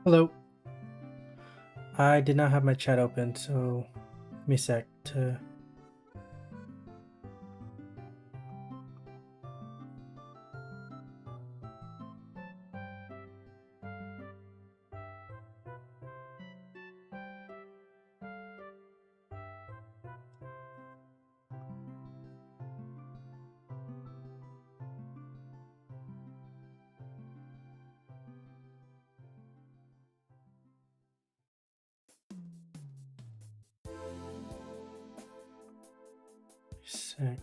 Hello. I did not have my chat open, so give me a sec to. Sec.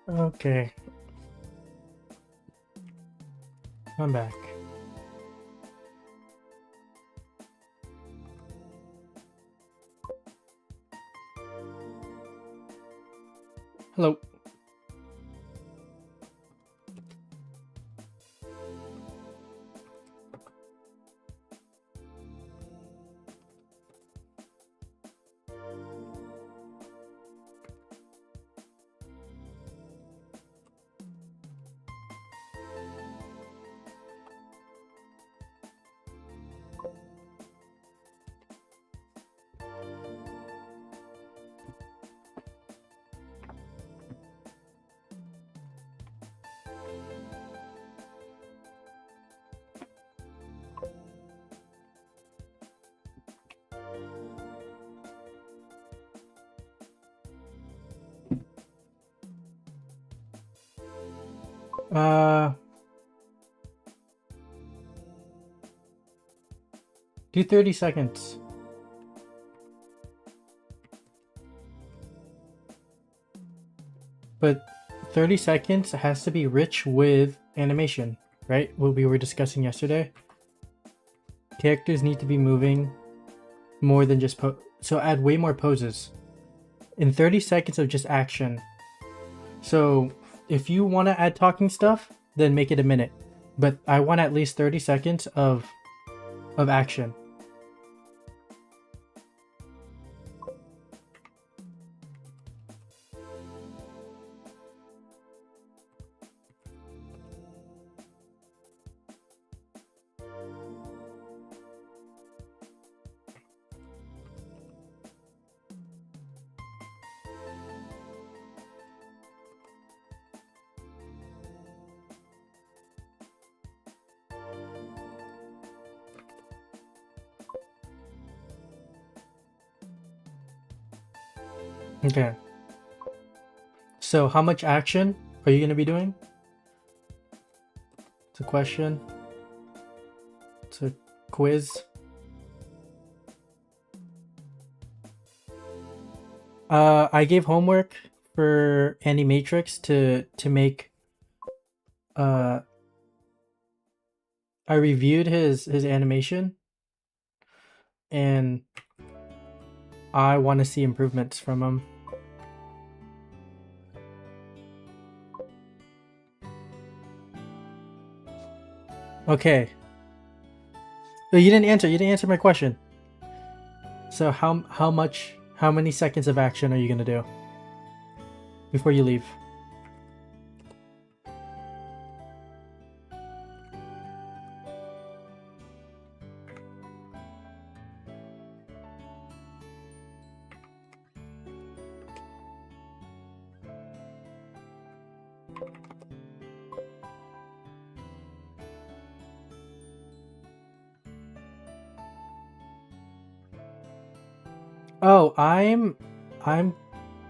Okay. I'm back. Hello. Uh, do 30 seconds. But 30 seconds has to be rich with animation, right? What we were discussing yesterday. Characters need to be moving more than just so add way more poses. In 30 seconds of just action. So if you want to add talking stuff, then make it a minute. But I want at least 30 seconds of action. Okay. So how much action are you going to be doing? It's a question. It's a quiz. I gave homework for Animatrix to make. I reviewed his animation, and I want to see improvements from him. Okay. But you didn't answer. You didn't answer my question. So how many seconds of action are you gonna do before you leave? Oh, I'm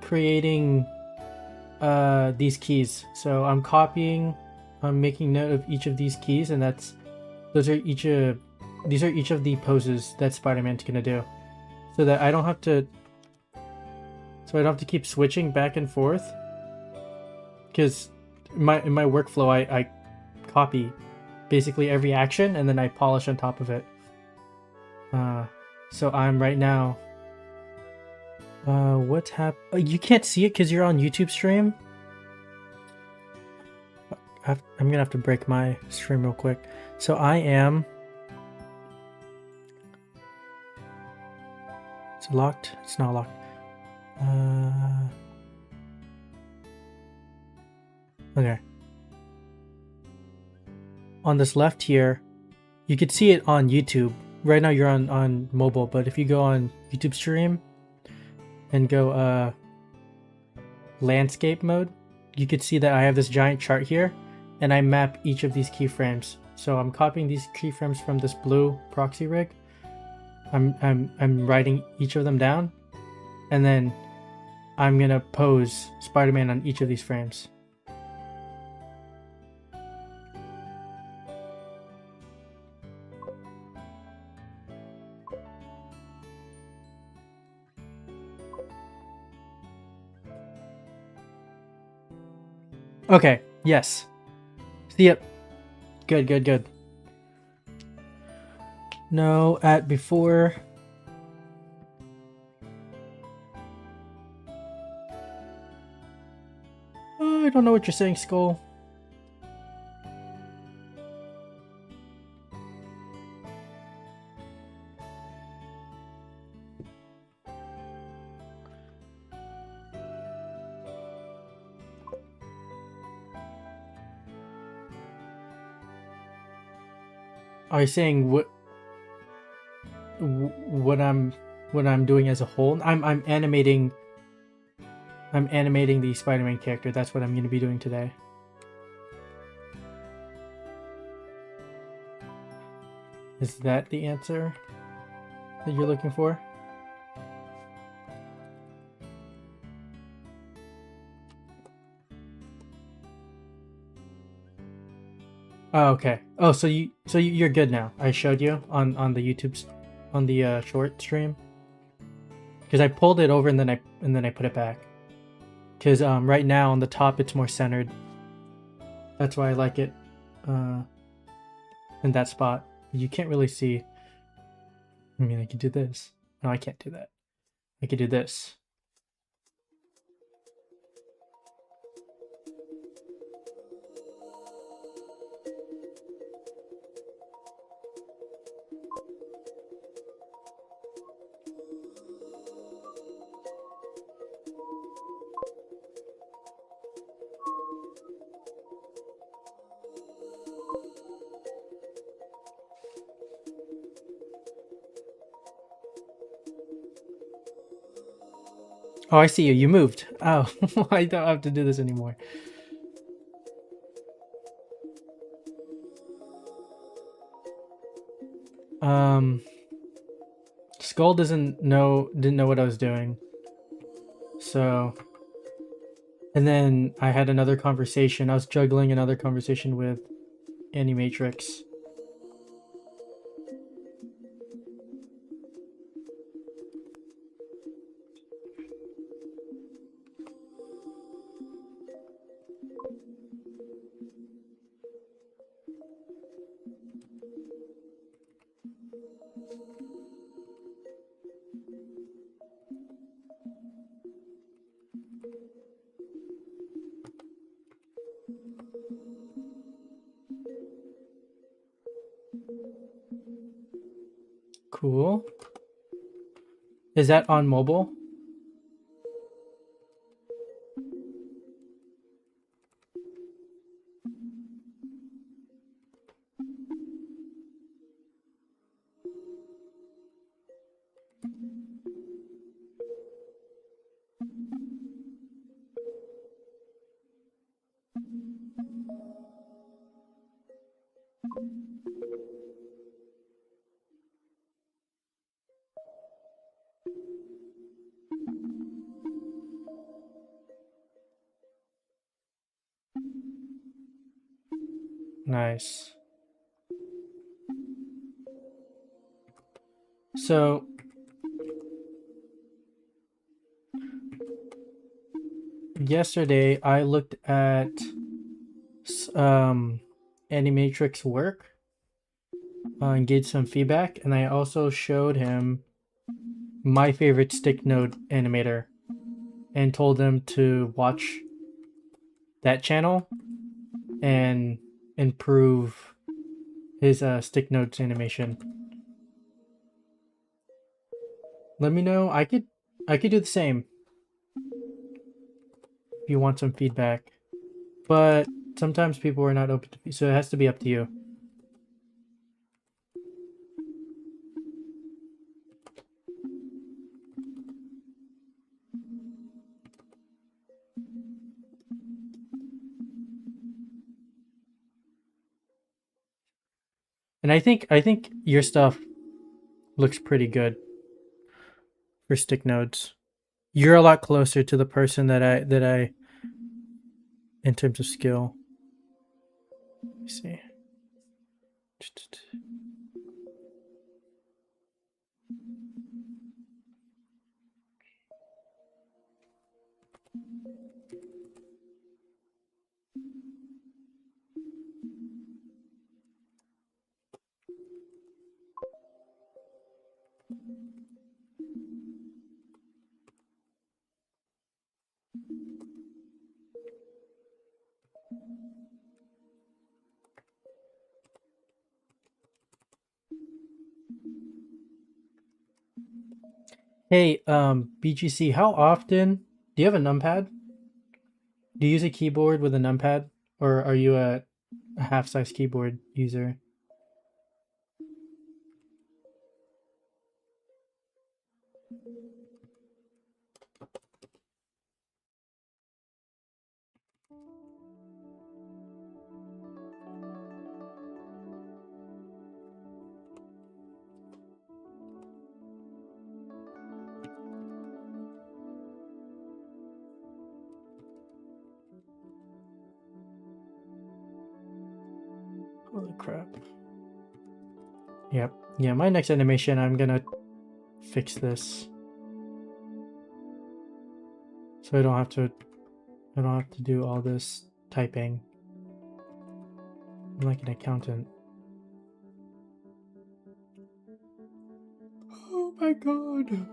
creating these keys. So I'm making note of each of these keys, and these are each of the poses that Spider-Man's gonna do. So that I don't have to keep switching back and forth. Because in my workflow I copy basically every action and then I polish on top of it. So I'm right now. What's happened? You can't see it because you're on YouTube stream. I'm gonna have to break my stream real quick. So I am. Is it locked? It's not locked. Okay. On this left here, you could see it on YouTube. Right now you're on mobile, but if you go on YouTube stream and go landscape mode, you could see that I have this giant chart here, and I map each of these keyframes. So I'm copying these keyframes from this blue proxy rig. I'm writing each of them down, and then I'm gonna pose Spider-Man on each of these frames. Okay, yes. See it. Good, good, good. No, at before. Oh, I don't know what you're saying, Skull. Are you saying what I'm doing as a whole? I'm animating the Spider-Man character. That's what I'm going to be doing today. Is that the answer that you're looking for? Oh, okay. Oh, so you're good now. I showed you on the YouTube's on the short stream, because I pulled it over and then I put it back. Because right now on the top it's more centered. That's why I like it in that spot. You can't really see. I mean, I could do this. No, I can't do that. I could do this. Oh, I see you. You moved. Oh, I don't have to do this anymore. Skull didn't know what I was doing. So, and then I had another conversation. I was juggling another conversation with Animatrix. Cool. Is that on mobile? Nice. So, yesterday I looked at Animatrix work and gave some feedback, and I also showed him my favorite stick node animator and told him to watch that channel and improve his stick notes animation. Let me know. I could do the same if you want some feedback. But sometimes people are not open to, so it has to be up to you. And I think your stuff looks pretty good for stick nodes. You're a lot closer to the person that I in terms of skill. Let me see. Hey, BGC, how often do you have a numpad? Do you use a keyboard with a numpad, or are you a half-size keyboard user? Holy crap. Yep. Yeah, my next animation, I'm gonna fix this. So I don't have to do all this typing. I'm like an accountant. Oh my god.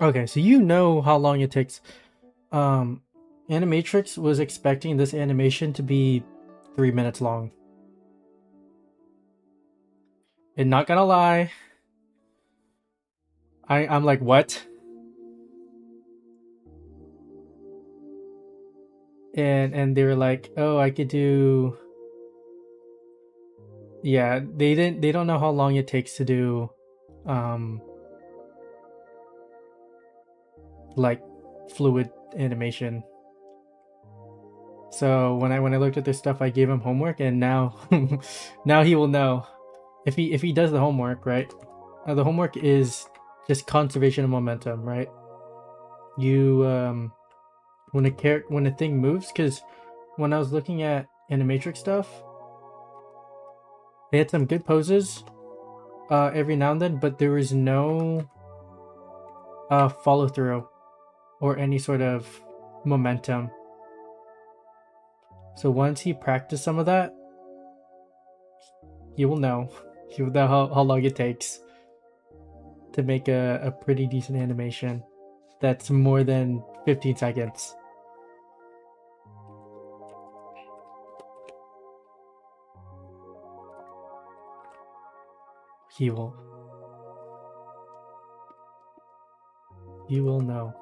Okay, so you know how long it takes. Animatrix was expecting this animation to be 3 minutes long. And not gonna lie, I'm like, what? And they were like, oh, I could do. Yeah, they don't know how long it takes to do, um, like fluid animation. So when I looked at this stuff, I gave him homework, and now now he will know if he does the homework right. The homework is just conservation of momentum, right? You when a thing moves, because when I was looking at animatrix stuff, they had some good poses every now and then, but there was no follow through or any sort of momentum. So once he practiced some of that, you will know. You will know how long it takes to make a pretty decent animation that's more than 15 seconds. He will. You will know.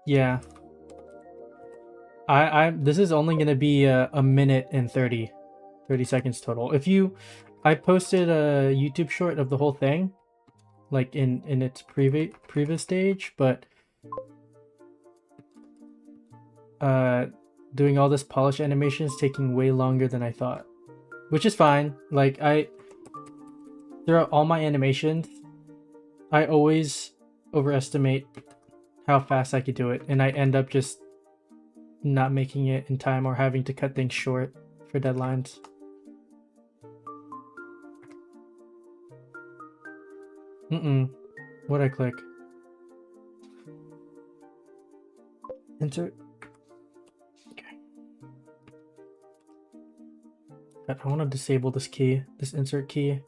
Yeah. This is only gonna be a minute and 30 seconds total. I posted a YouTube short of the whole thing, like in its previous stage, but doing all this polish animation is taking way longer than I thought, which is fine. Like throughout all my animations, I always overestimate how fast I could do it, and I end up just not making it in time or having to cut things short for deadlines. What'd I click? Insert. Okay. I want to disable this key, this insert key.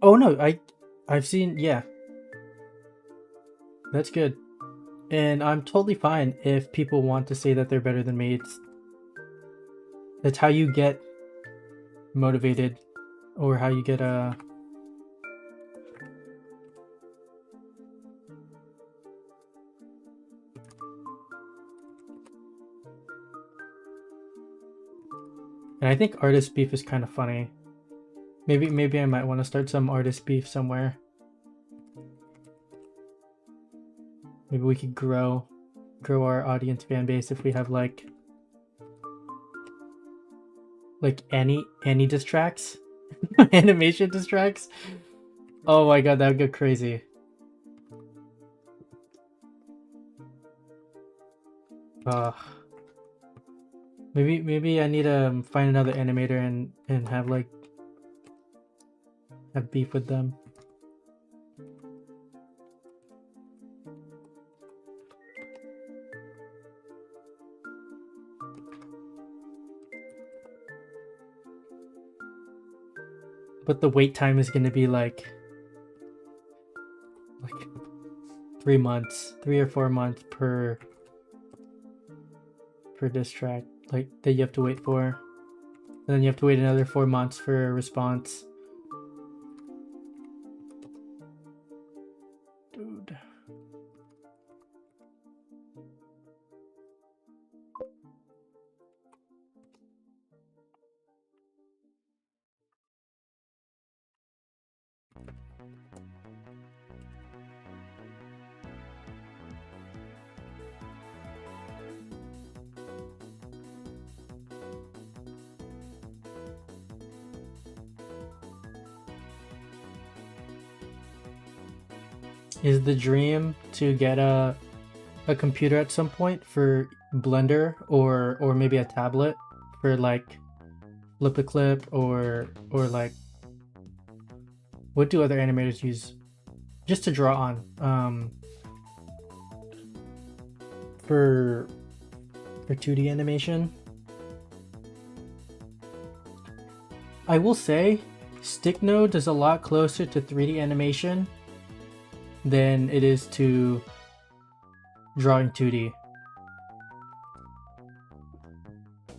Oh no, I've seen, yeah. That's good. And I'm totally fine if people want to say that they're better than me. It's how you get motivated, or how you get and I think artist beef is kind of funny. Maybe I might want to start some artist beef somewhere. Maybe we could grow our audience fan base if we have like any diss tracks. Animation diss tracks. Oh my god, that would go crazy. Maybe I need to find another animator and have beef with them. But the wait time is gonna be like 3 months, 3 or 4 months per diss track, like that you have to wait for, and then you have to wait another 4 months for a response. Dude. Is the dream to get a computer at some point for Blender, or maybe a tablet for like Flip a Clip, or like, what do other animators use just to draw on for 2D animation? I will say stick node is a lot closer to 3D animation than it is to drawing 2D.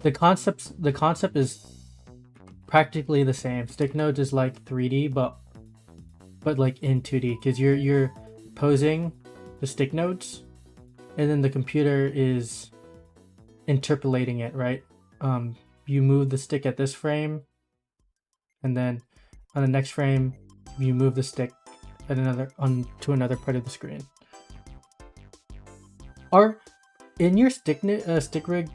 The concept is practically the same. Stick nodes is like 3D, but like in 2D, because you're posing the stick nodes, and then the computer is interpolating it, right? You move the stick at this frame, and then on the next frame you move the stick at to another part of the screen. Are in your stick rig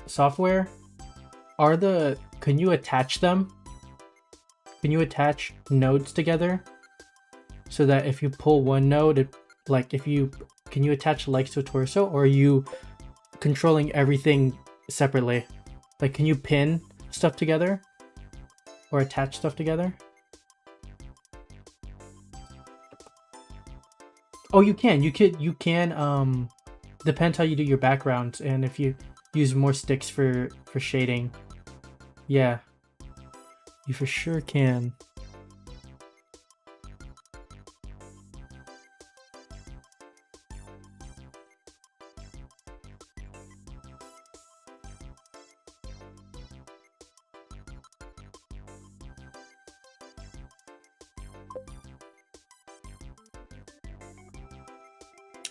software, can you attach them? Can you attach nodes together so that if you pull one node, can you attach legs to a torso, or are you controlling everything separately? Like, can you pin stuff together or attach stuff together? Oh, you can. You can. Depends how you do your backgrounds, and if you use more sticks for shading. Yeah, you for sure can.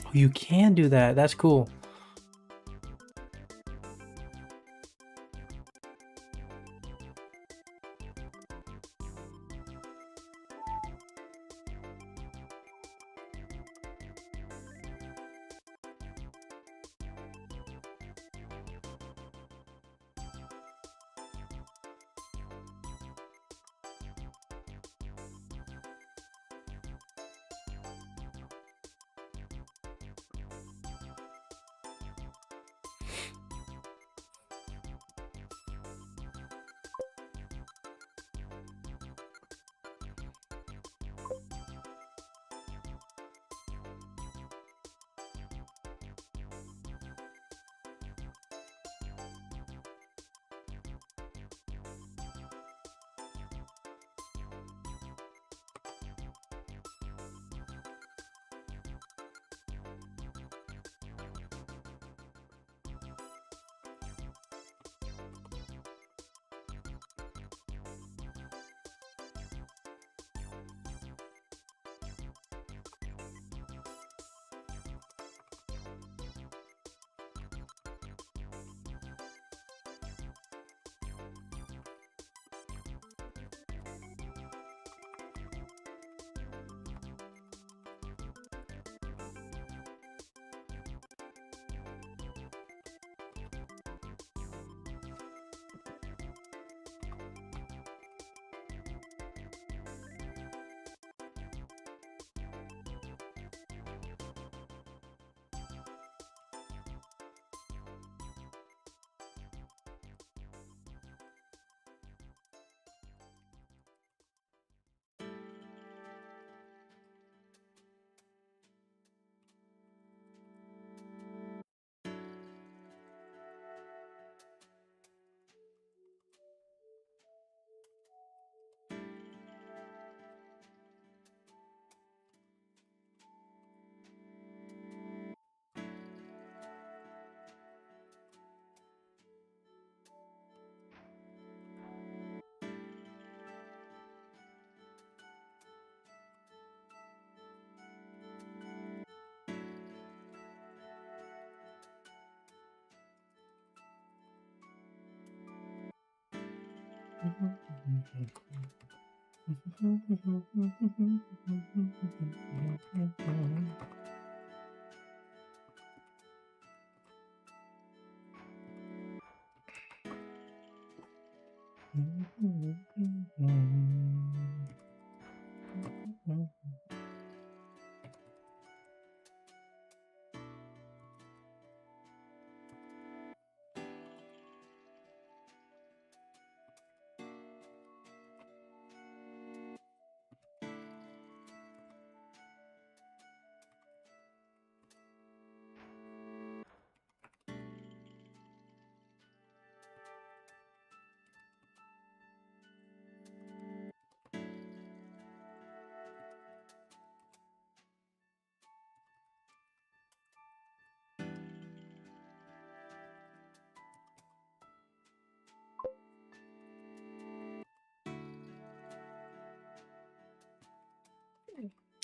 Oh, you can do that. That's cool.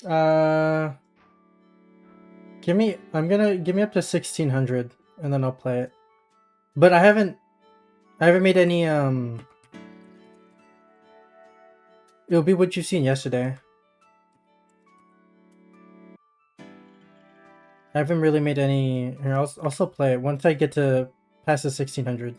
Uh, give me up to 1600, and then I'll play it. But I haven't made any. It'll be what you've seen yesterday. I haven't really made any. Here, I'll still play it once I get to past the 1600.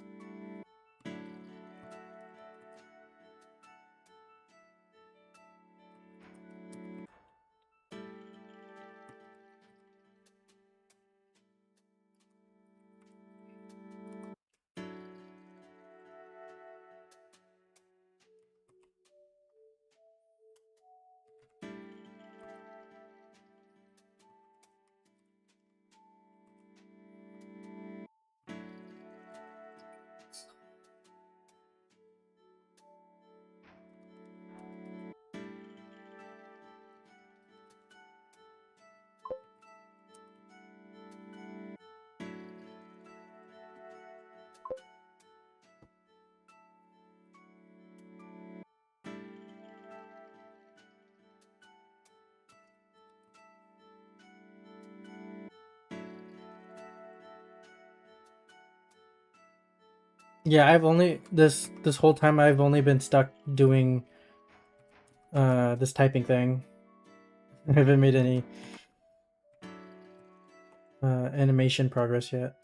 Yeah, I've only this whole time I've only been stuck doing this typing thing. I haven't made any animation progress yet.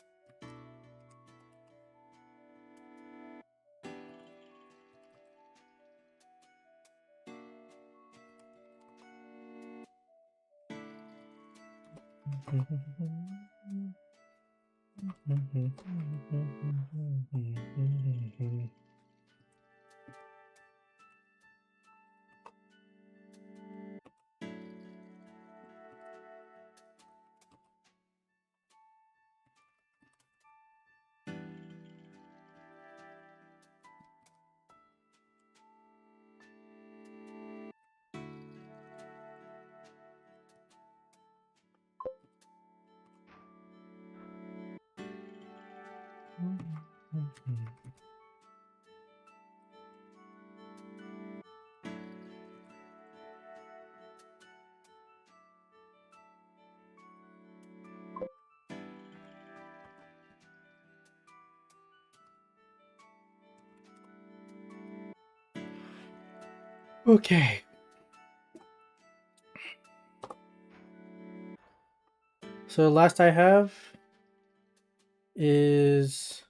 Okay. So last I have is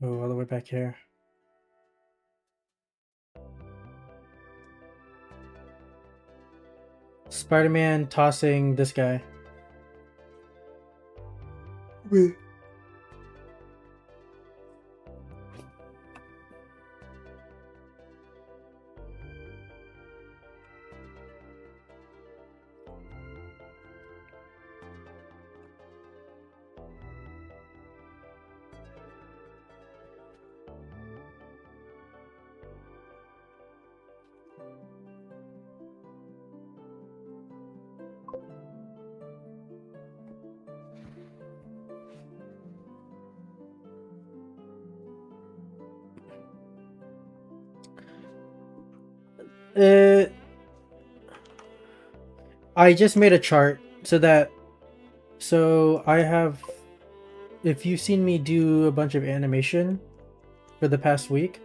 all the way back here. Spider-Man tossing this guy. Wait. I just made a chart so I have, if you've seen me do a bunch of animation for the past week,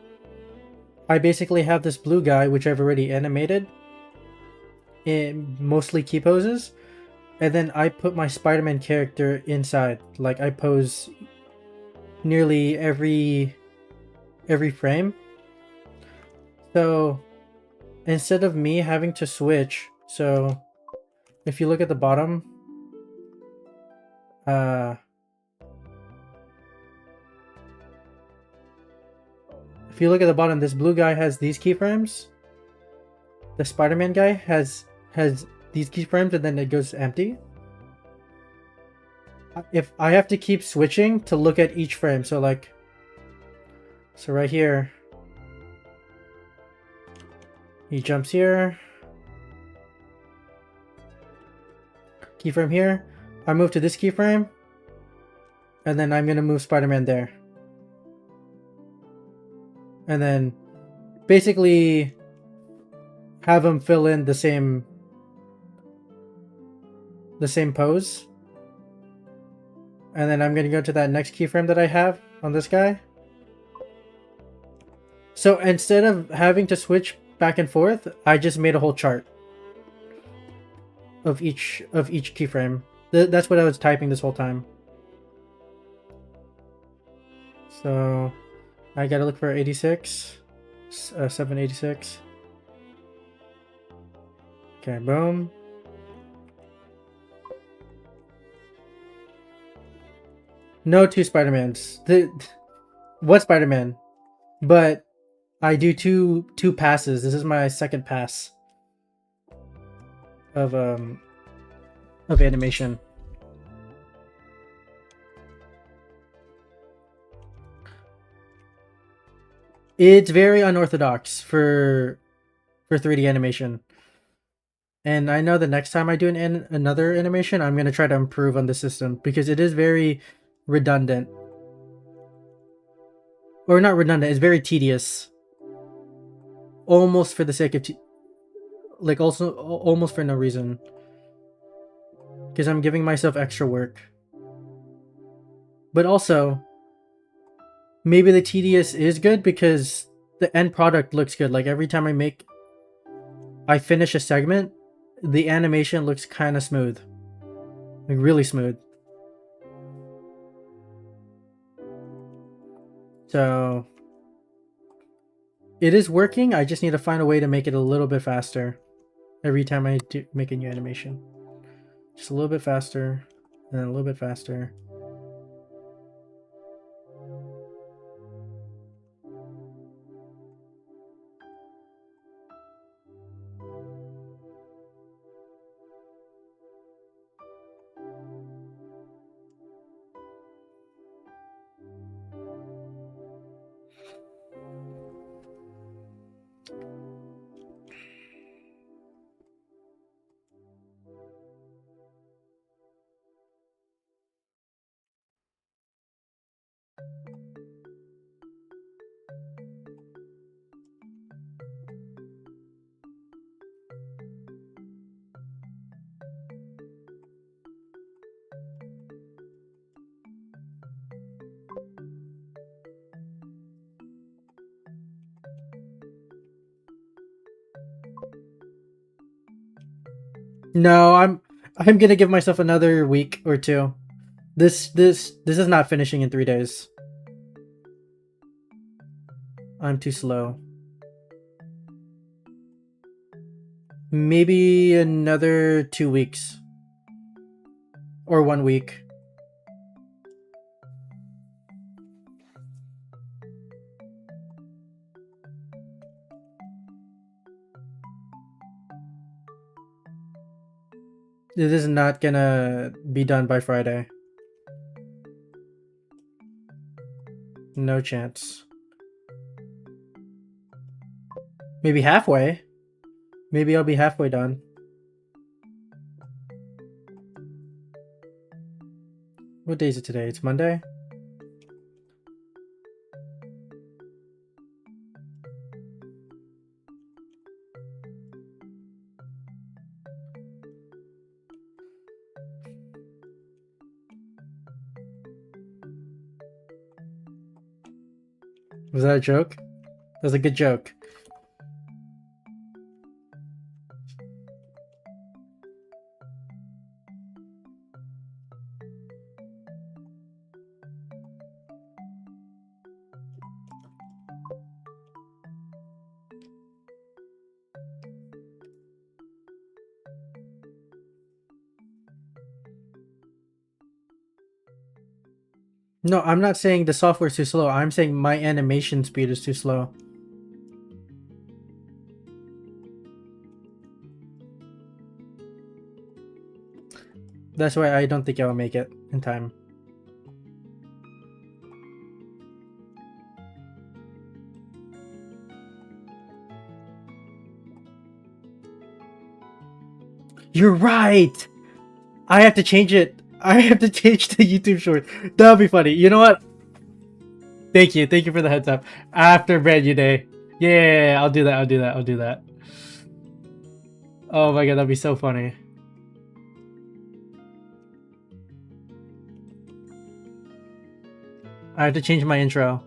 I basically have this blue guy which I've already animated in mostly key poses, and then I put my Spider-Man character inside. Like I pose nearly every frame. So instead of me having to switch, so if you look at the bottom, if you look at the bottom, this blue guy has these keyframes. The Spider-Man guy has these keyframes, and then it goes empty. If I have to keep switching to look at each frame, so right here, he jumps here. Keyframe here. I move to this keyframe, and then I'm gonna move Spider-Man there, and then basically have him fill in the same pose. And then I'm gonna go to that next keyframe that I have on this guy. So instead of having to switch back and forth, I just made a whole chart of each keyframe. That's what I was typing this whole time. So I gotta look for 86, 786. Okay, boom. No two Spider-Mans. What Spider-Man? But I do two passes. This is my second pass of animation. It's very unorthodox for 3D animation. And I know the next time I do another animation, I'm going to try to improve on the system because it is very redundant. Or not redundant, it's very tedious. Almost for the sake of also almost for no reason. Because I'm giving myself extra work. But also, maybe the TDS is good because the end product looks good. Like every time I finish a segment, the animation looks kind of smooth, like really smooth. So it is working. I just need to find a way to make it a little bit faster every time I do make a new animation. Just a little bit faster, and then a little bit faster. No, I'm gonna give myself another week or two. This is not finishing in 3 days. I'm too slow. Maybe another 2 weeks or 1 week. This is not gonna be done by Friday. No chance. Maybe halfway. Maybe I'll be halfway done. What day is it today? It's Monday? Was that a joke? That was a good joke. No, I'm not saying the software's too slow. I'm saying my animation speed is too slow. That's why I don't think I'll make it in time. You're right! I have to change it. I have to change the YouTube short. That'll be funny. You know what? Thank you. Thank you for the heads up. After Brand New Day. Yeah, I'll do that. I'll do that. I'll do that. Oh my god, that'd be so funny. I have to change my intro.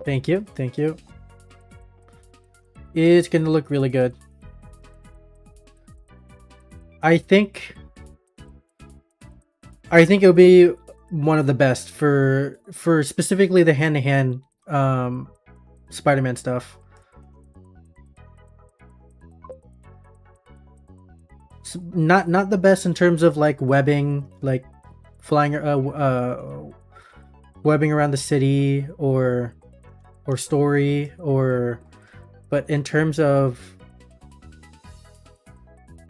Thank you. Thank you. It's gonna look really good. I think it'll be one of the best for specifically the hand-to-hand Spider-Man stuff. So not the best in terms of like webbing, like flying webbing around the city or story, or but in terms of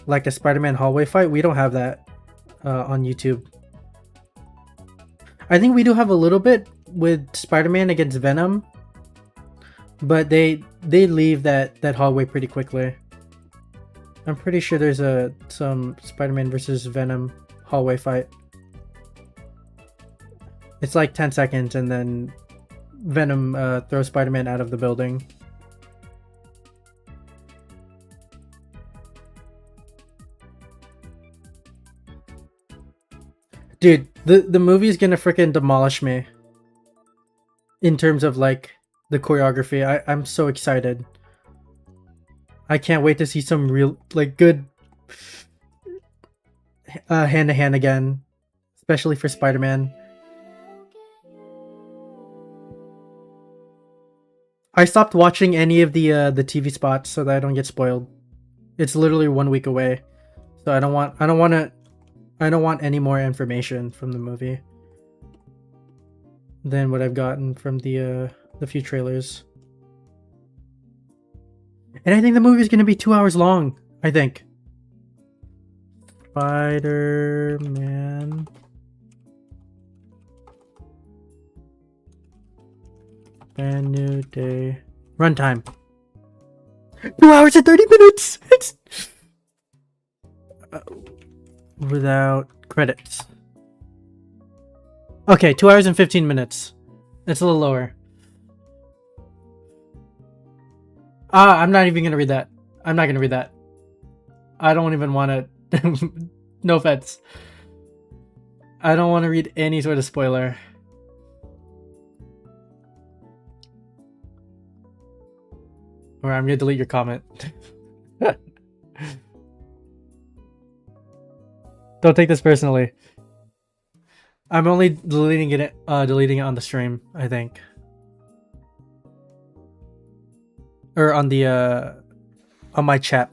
like a Spider-Man hallway fight, we don't have that on YouTube. I think we do have a little bit with Spider-Man against Venom, but they leave that hallway pretty quickly. I'm pretty sure there's some Spider-Man versus Venom hallway fight. It's like 10 seconds and then Venom throws Spider-Man out of the building. Dude, the movie's gonna freaking demolish me in terms of like the choreography. I'm so excited. I can't wait to see some real like good hand to hand again, especially for Spider-Man. I stopped watching any of the TV spots so that I don't get spoiled. It's literally 1 week away, so I don't want any more information from the movie than what I've gotten from the few trailers. And I think the movie is going to be 2 hours long. I think. Spider-Man. Brand new day. Runtime. 2 hours and 30 minutes! It's... without credits. Okay, 2 hours and 15 minutes. It's a little lower. I'm not even gonna read that. I'm not gonna read that. I don't even want to... No offense. I don't want to read any sort of spoiler. Or I'm gonna delete your comment. Don't take this personally. I'm only deleting it on the stream, I think. Or on the on my chat.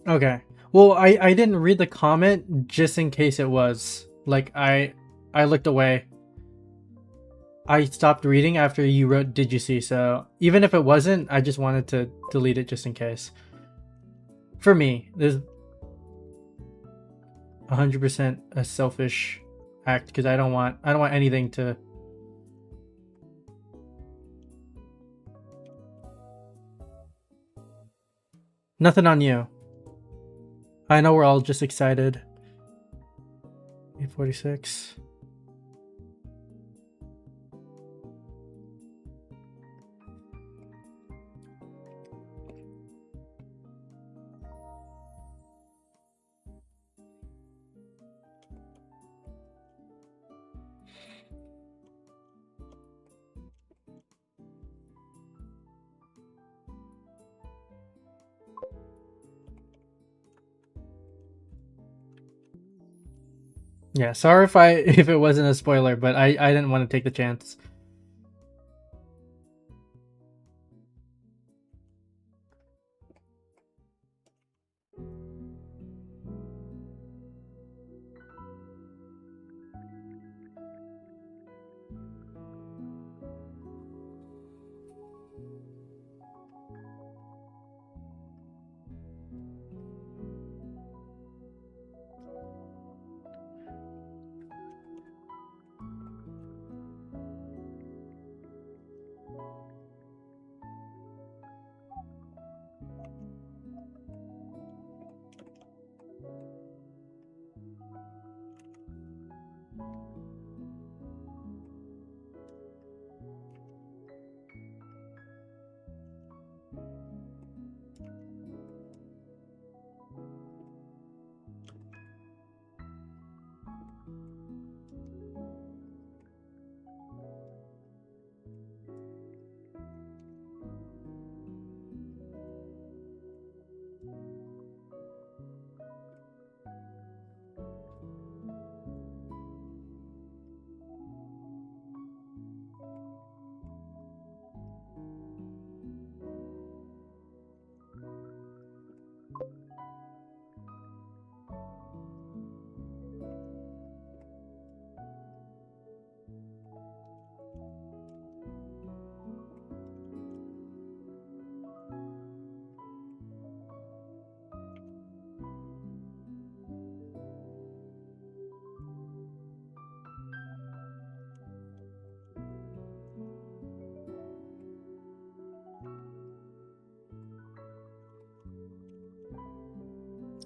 Okay. Well, I didn't read the comment just in case it was. Like, I looked away. I stopped reading after you wrote "Did you see?" So even if it wasn't, I just wanted to delete it just in case. For me, there's 100% a selfish act because I don't want anything to... Nothing on you. I know we're all just excited. 846. Yeah, sorry if if it wasn't a spoiler, but I didn't want to take the chance.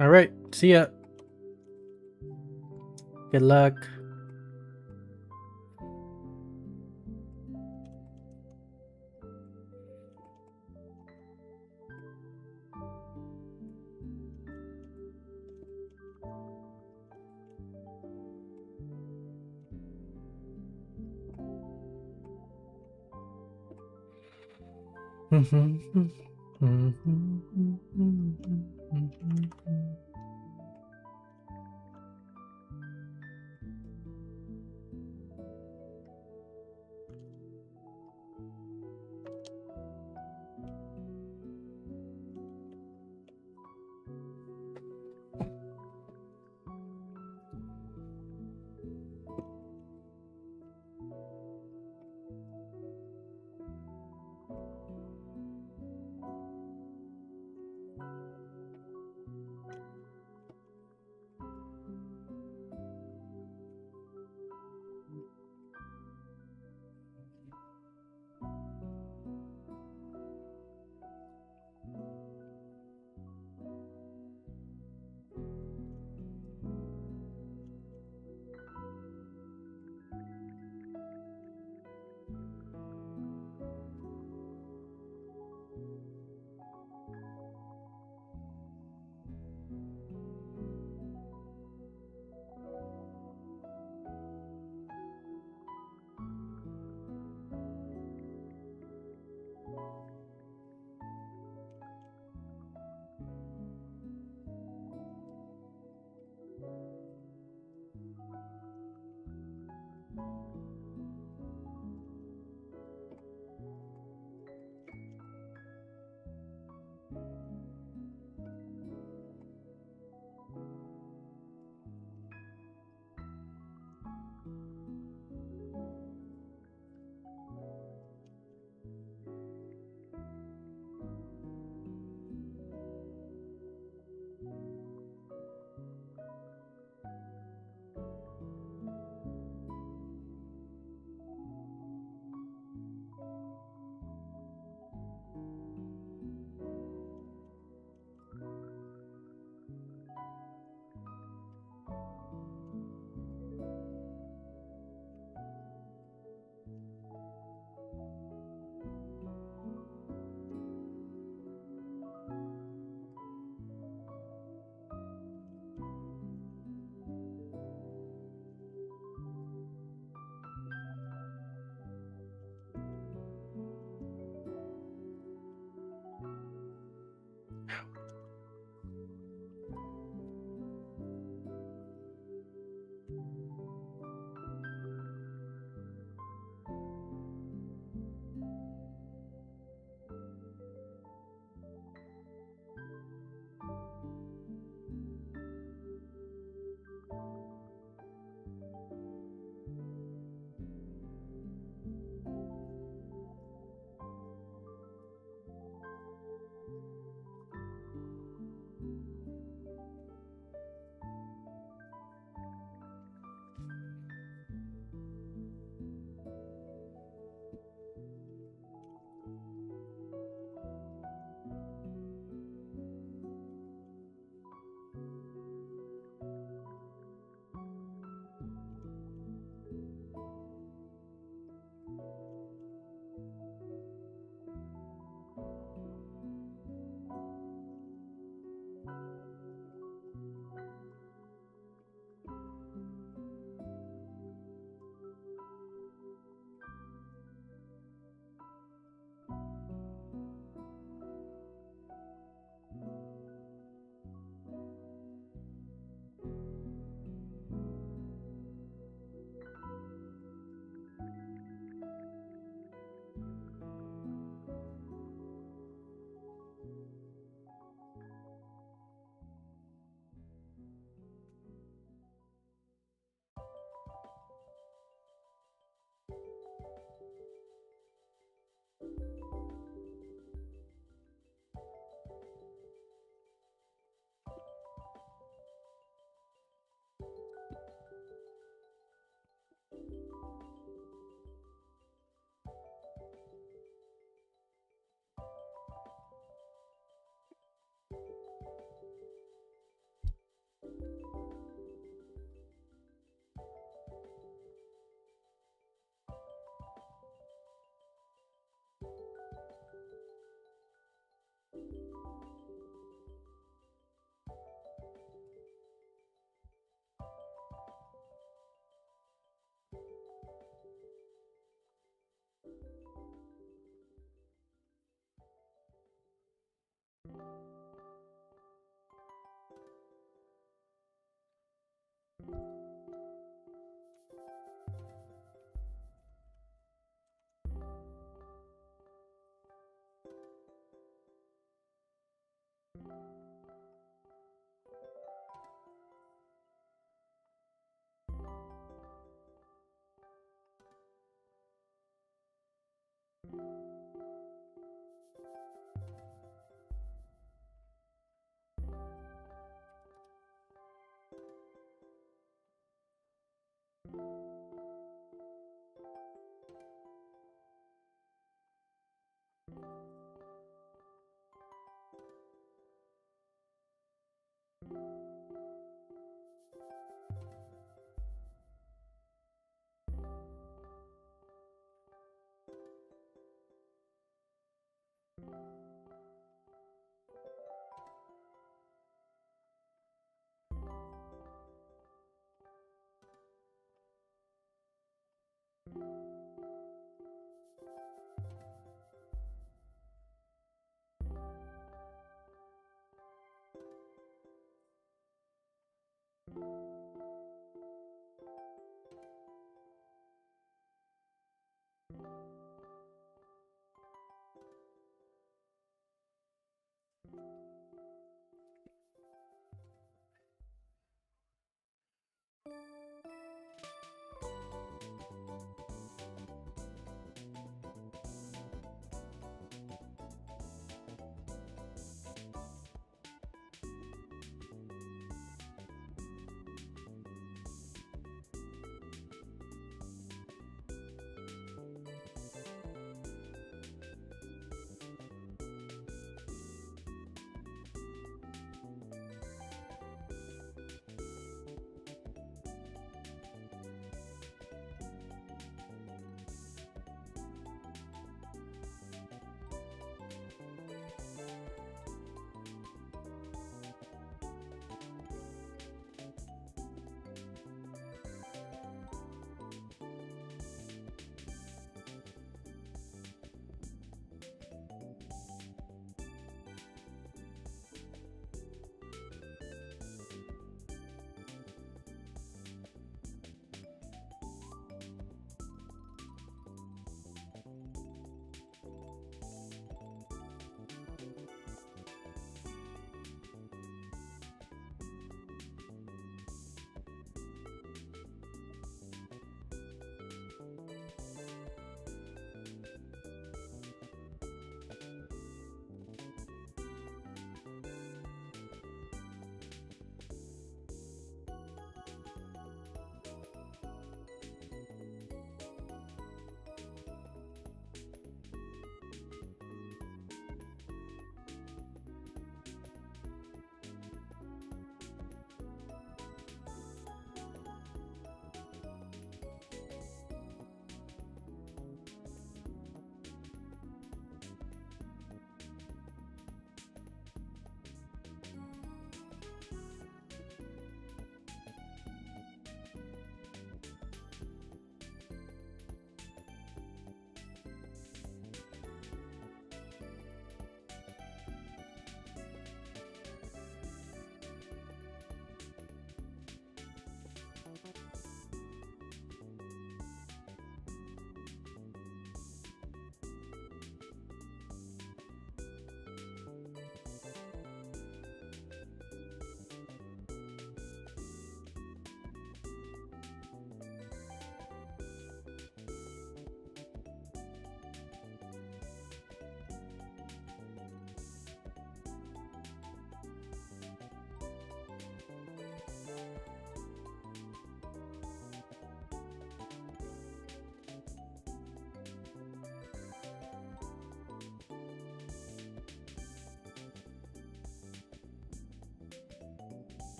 All right, see ya. Good luck.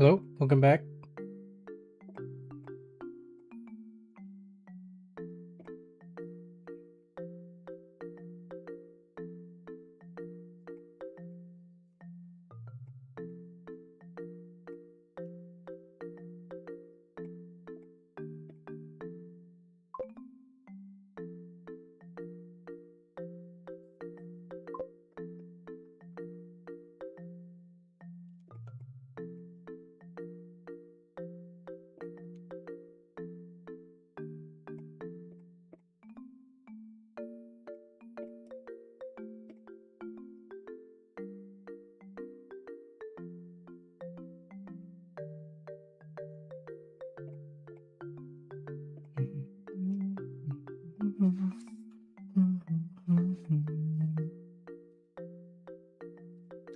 Hello, welcome back.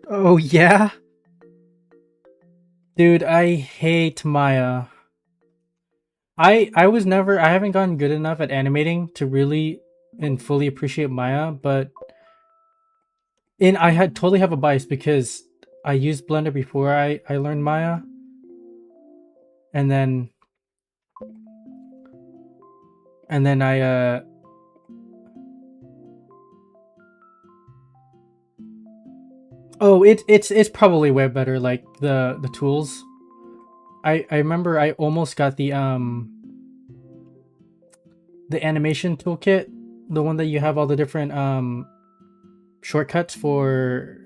Oh yeah? Dude, I hate Maya. I haven't gotten good enough at animating to really and fully appreciate Maya, but I had totally have a bias because I used Blender before I learned Maya, and then I oh, it's probably way better, like the tools. I remember I almost got the the animation toolkit, the one that you have all the different shortcuts for,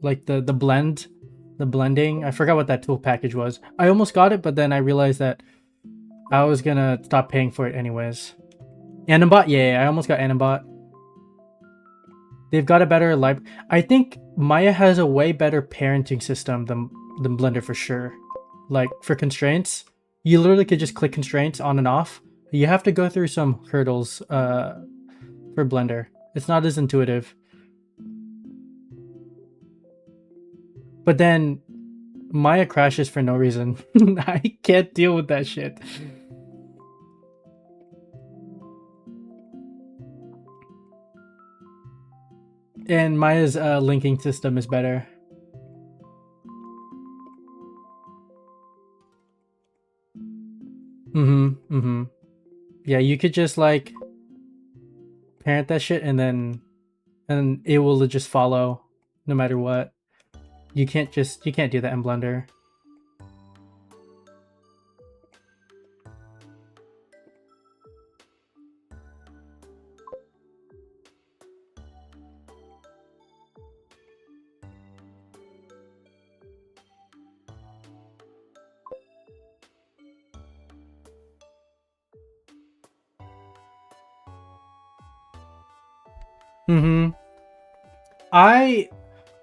like the blending. I forgot what that tool package was. I almost got it, but then I realized that I was gonna stop paying for it anyways. Animbot, yeah, I almost got Animbot. They've got a better I think Maya has a way better parenting system than Blender for sure. Like for constraints, you literally could just click constraints on and off. You have to go through some hurdles for Blender. It's not as intuitive. But then Maya crashes for no reason. I can't deal with that shit. And Maya's linking system is better. Yeah, you could just like parent that shit and it will just follow no matter what. You can't do that in Blender.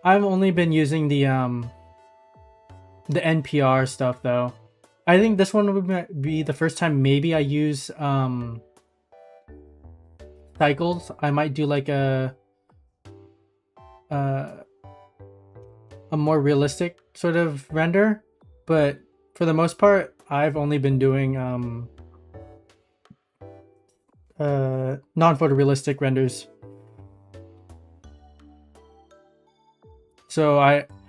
I've only been using the NPR stuff though. I think this one would be the first time maybe I use cycles. I might do like a more realistic sort of render, but for the most part I've only been doing non-photorealistic renders. So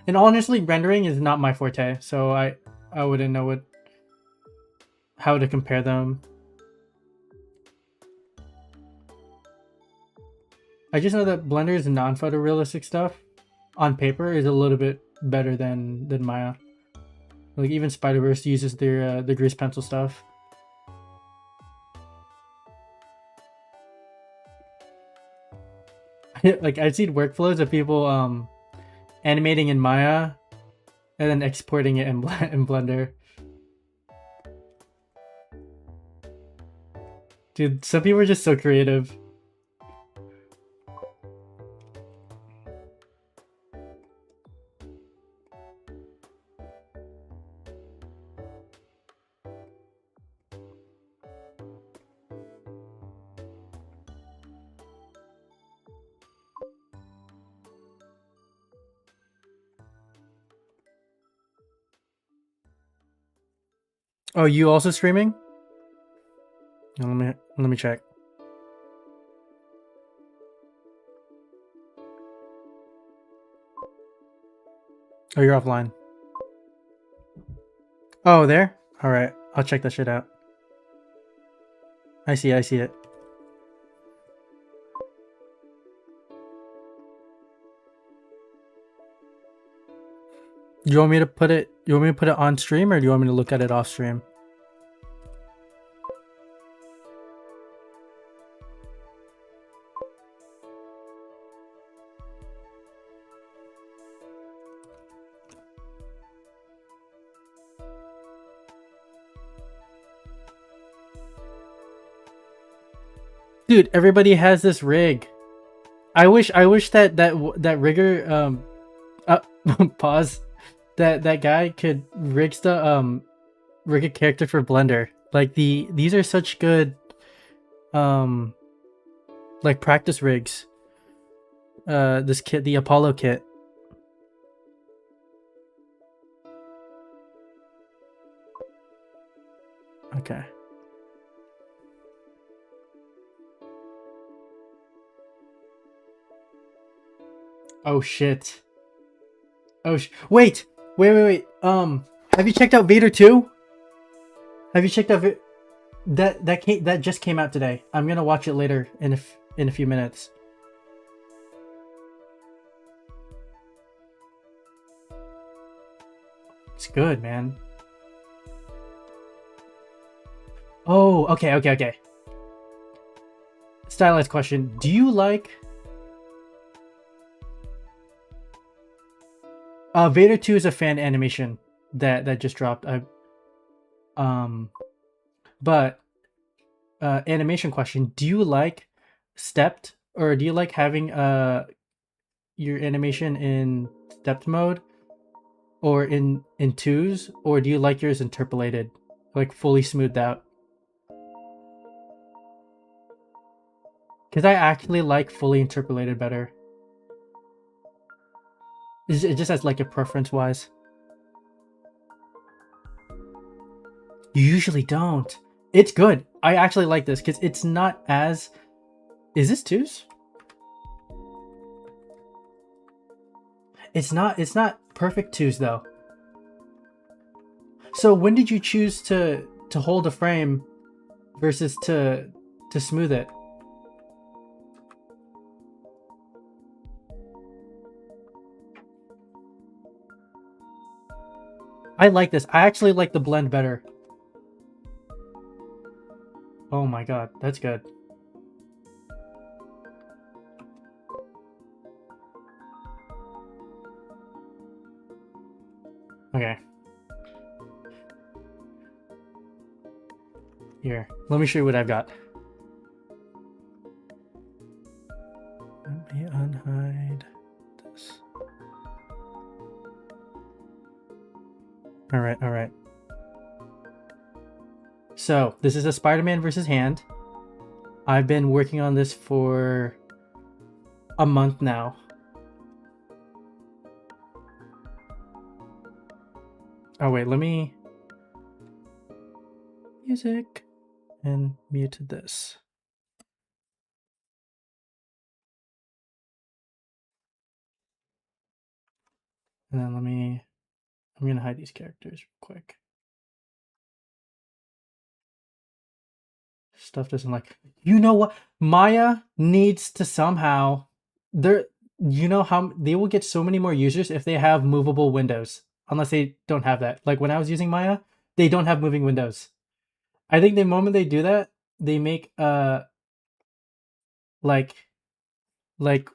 and honestly, rendering is not my forte, so I wouldn't know how to compare them. I just know that Blender's non-photorealistic stuff on paper is a little bit better than Maya. Like even Spider-Verse uses their the grease pencil stuff. Like I've seen workflows of people animating in Maya and then exporting it in Blender. Dude, some people are just so creative. Oh, you also streaming? Let me check. Oh, you're offline. Oh, there? Alright, I'll check that shit out. I see it. You want me to put it on stream, or do you want me to look at it off stream? Dude, everybody has this rig. I wish that rigger pause that guy could rig a character for Blender. Like these are such good like practice rigs. This kit, the Apollo kit. Okay. Oh shit. Oh wait. Have you checked out Vader 2? Have you checked out that just came out today. I'm gonna watch it later in a few minutes. It's good, man. Oh, okay. Stylized question. Do you like Vader 2 is a fan animation that just dropped. Um but animation question. Do you like stepped, or do you like having your animation in stepped mode or in twos, or do you like yours interpolated, like fully smoothed out? Because I actually like fully interpolated better. It just has like a preference wise. You usually don't. It's good. I actually like this because it's not as. Is this twos? It's not. It's not perfect twos though. So when did you choose to hold a frame versus to smooth it? I like this. I actually like the blend better. Oh my god, that's good. Okay. Here, let me show you what I've got. Let me unhide this. Alright, alright. So, this is a Spider-Man versus hand. I've been working on this for a month now. Oh wait, let me... Music and mute this. And then I'm gonna hide these characters real quick. Stuff doesn't like... You know what? Maya needs to somehow... You know how... They will get so many more users if they have movable windows. Unless they don't have that. Like when I was using Maya, they don't have moving windows. I think the moment they do that, they make like like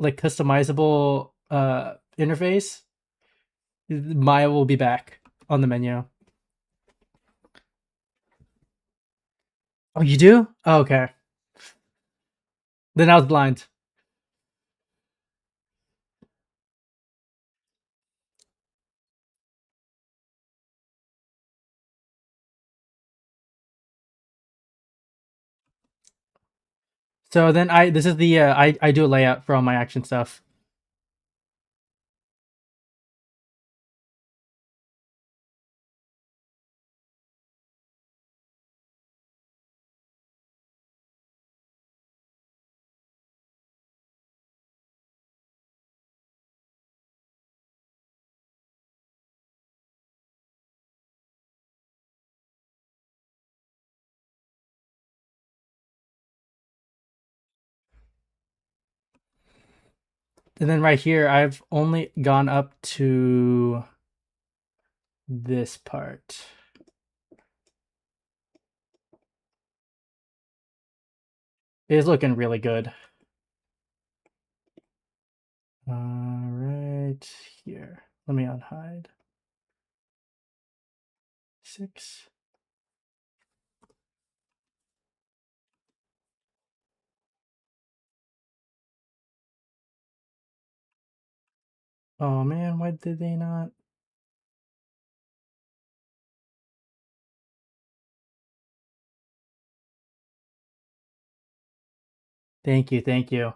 customizable interface. Maya will be back on the menu. Oh, you do? Oh, okay. Then I was blind. So then this is the I do a layout for all my action stuff. And then right here, I've only gone up to this part. It is looking really good. Right here. Let me unhide. 6. Oh man, why did they not? Thank you, thank you.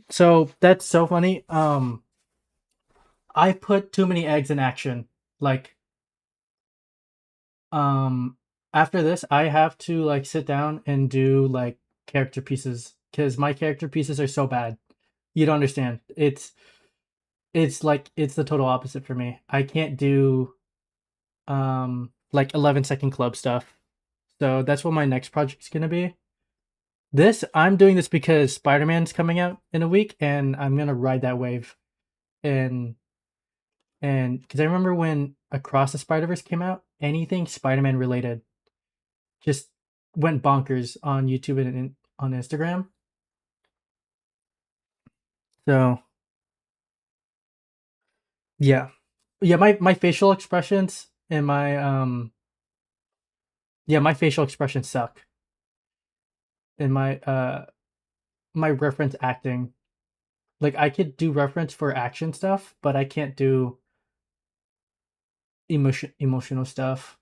So that's so funny. I put too many eggs in action. Like, um, after this, I have to like sit down and do like character pieces because my character pieces are so bad. You don't understand. It's like it's the total opposite for me. I can't do like 11-second club stuff. So that's what my next project's gonna be. I'm doing this because Spider-Man's coming out in a week, and I'm gonna ride that wave. And because I remember when Across the Spider-Verse came out, anything Spider-Man related, just went bonkers on YouTube and on Instagram. So yeah, yeah. My facial expressions and my facial expressions suck, and my reference acting. Like I could do reference for action stuff, but I can't do emotional stuff.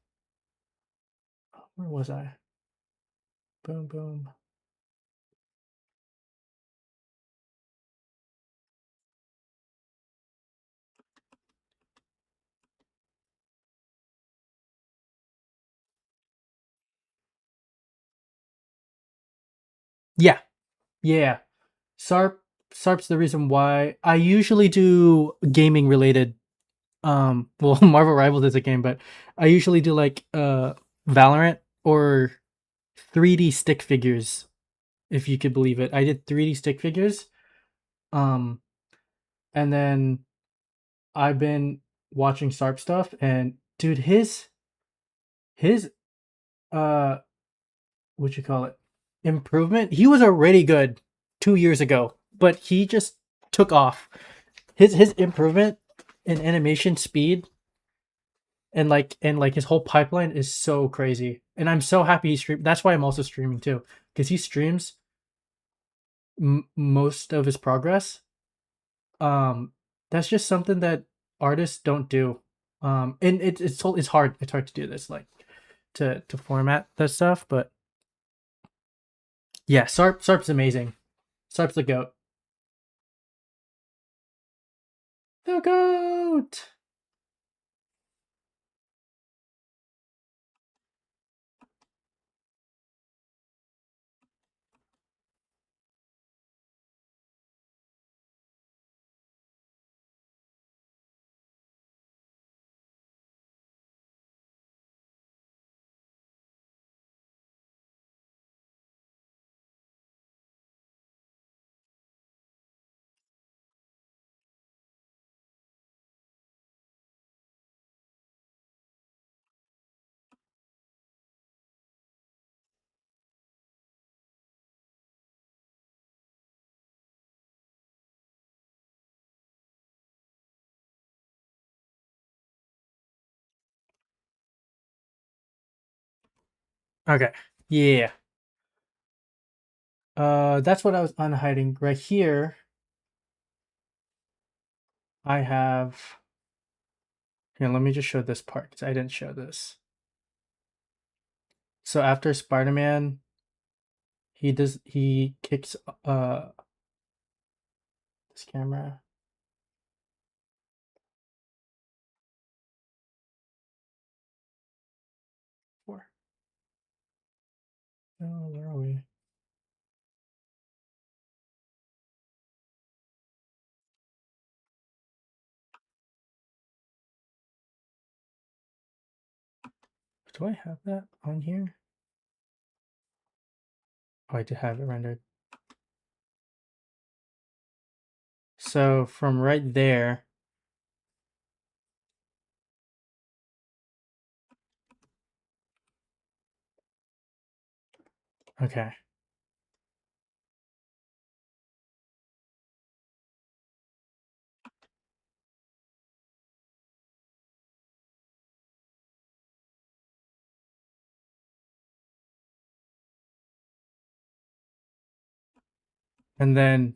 Where was I? Boom boom. Yeah, yeah. Sarp Sarp's the reason why I usually do gaming related. Well, Marvel Rivals is a game, but I usually do like Valorant or 3D stick figures, if you could believe it. I did 3D stick figures. Um, and then I've been watching Sarp stuff, and dude, his uh what you call it, improvement. He was already good 2 years ago, but he just took off. His improvement in animation speed and his whole pipeline is so crazy. And I'm so happy he streamed. That's why I'm also streaming too, because he streams most of his progress. Um, that's just something that artists don't do. And it's hard. It's hard to do this, like to format that stuff. But yeah, Sarp's amazing. Sarp's the goat. The goat. Okay. Yeah. That's what I was unhiding right here. I have. Here, let me just show this part because I didn't show this. So after Spider-Man, he kicks this camera. Four. Oh, where are we? Do I have that on here? Oh, I do have it rendered. So from right there, okay. And then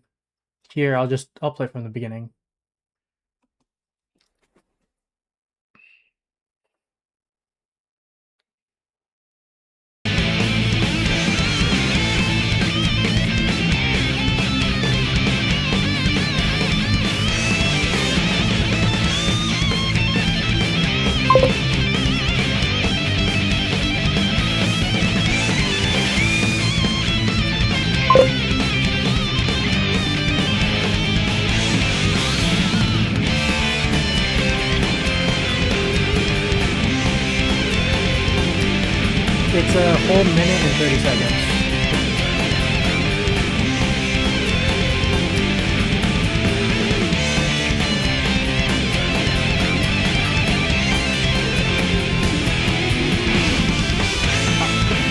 here, I'll play from the beginning. It's a whole minute and 30 seconds.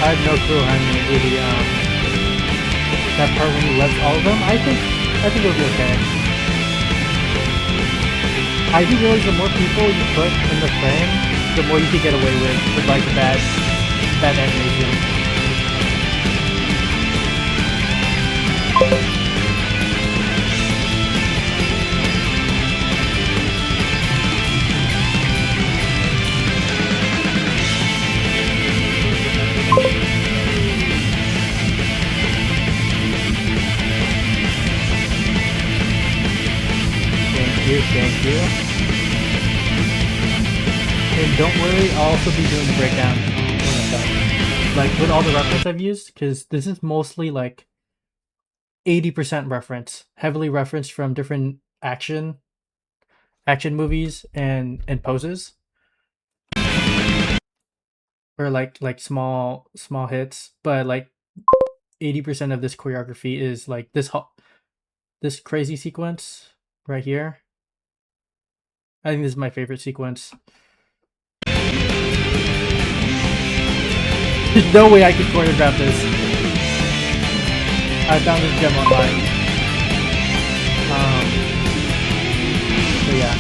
I've no clue how I'm gonna do the that part when you left all of them. I think it'll be okay. I do realize the more people you put in the frame, the more you can get away with like bad animation. Thank you. And don't worry, I'll also be doing the breakdown when I'm done. Like with all the reference I've used, because this is mostly like 80% reference, heavily referenced from different action movies and poses, or like small hits. But like 80% of this choreography is like this crazy sequence right here. I think this is my favorite sequence. There's no way I could choreograph this. I found this gem online. So yeah.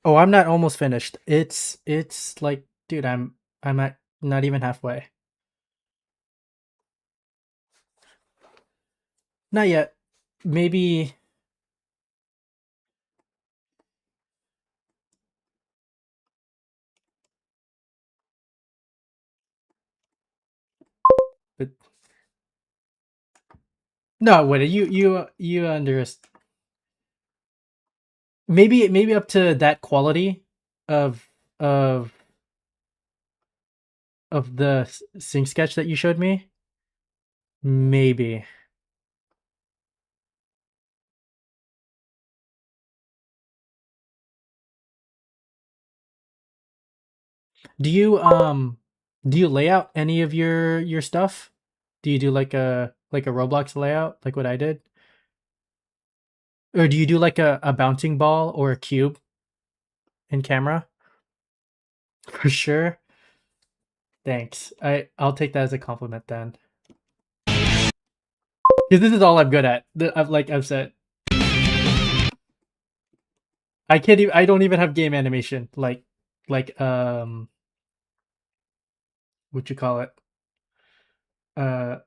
Oh, I'm not almost finished. It's like, dude, I'm at not even halfway. Not yet. Maybe. But no, wait. You understand? Maybe up to that quality of of the sing sketch that you showed me. Maybe. Do you lay out any of your stuff? Do you do like a Roblox layout like what I did? Or do you do like a bouncing ball or a cube in camera? For sure. Thanks. I'll take that as a compliment then. Because this is all I'm good at. I've said. I can't even I don't even have game animation. Like what you call it?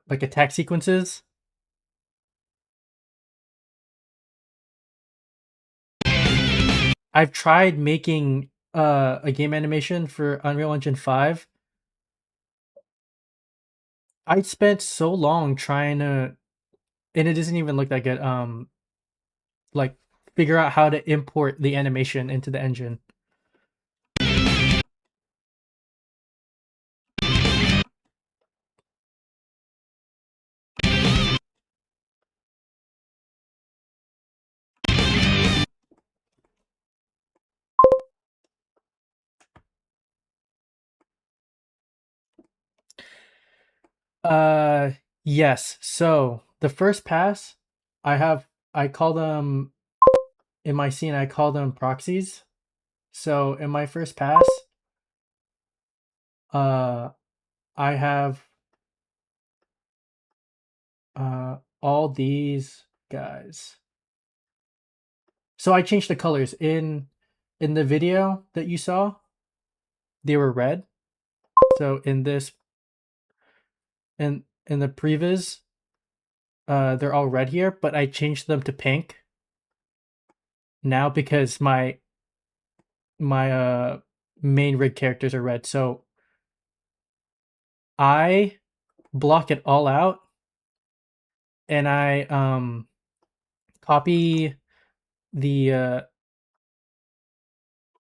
Like attack sequences. I've tried making a game animation for Unreal Engine 5. I spent so long trying to, and it doesn't even look that good. Like figure out how to import the animation into the engine. Uh, yes. So the first pass, I call them in my scene. I call them proxies. So in my first pass, uh, I have all these guys. So I changed the colors in the video that you saw. They were red. So in this in the previs, they're all red here, but I changed them to pink now because my main rig characters are red. So I block it all out and I copy the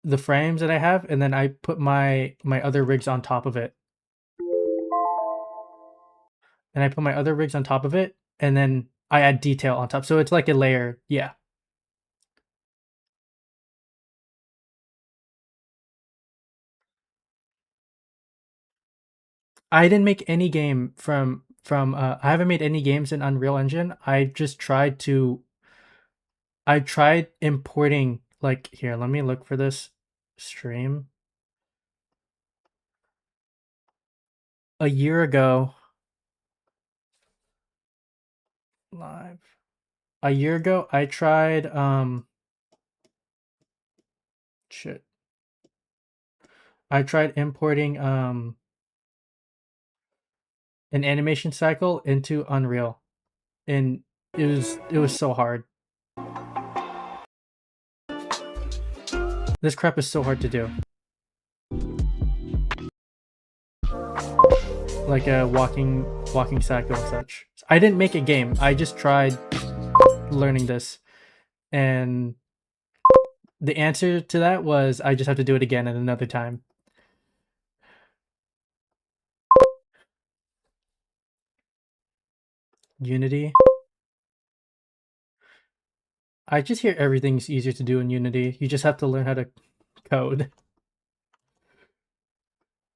the frames that I have, and then I put my other rigs on top of it. And I put my other rigs on top of it, and then I add detail on top. So it's like a layer. Yeah. I didn't make any game from I haven't made any games in Unreal Engine. I tried importing like here, let me look for this stream. A year ago, live. A year ago, I tried shit. I tried importing an animation cycle into Unreal, and it was so hard. This crap is so hard to do. Like a walking cycle and such. I didn't make a game. I just tried learning this, and the answer to that was I just have to do it again at another time. Unity. I just hear everything's easier to do in Unity. You just have to learn how to code.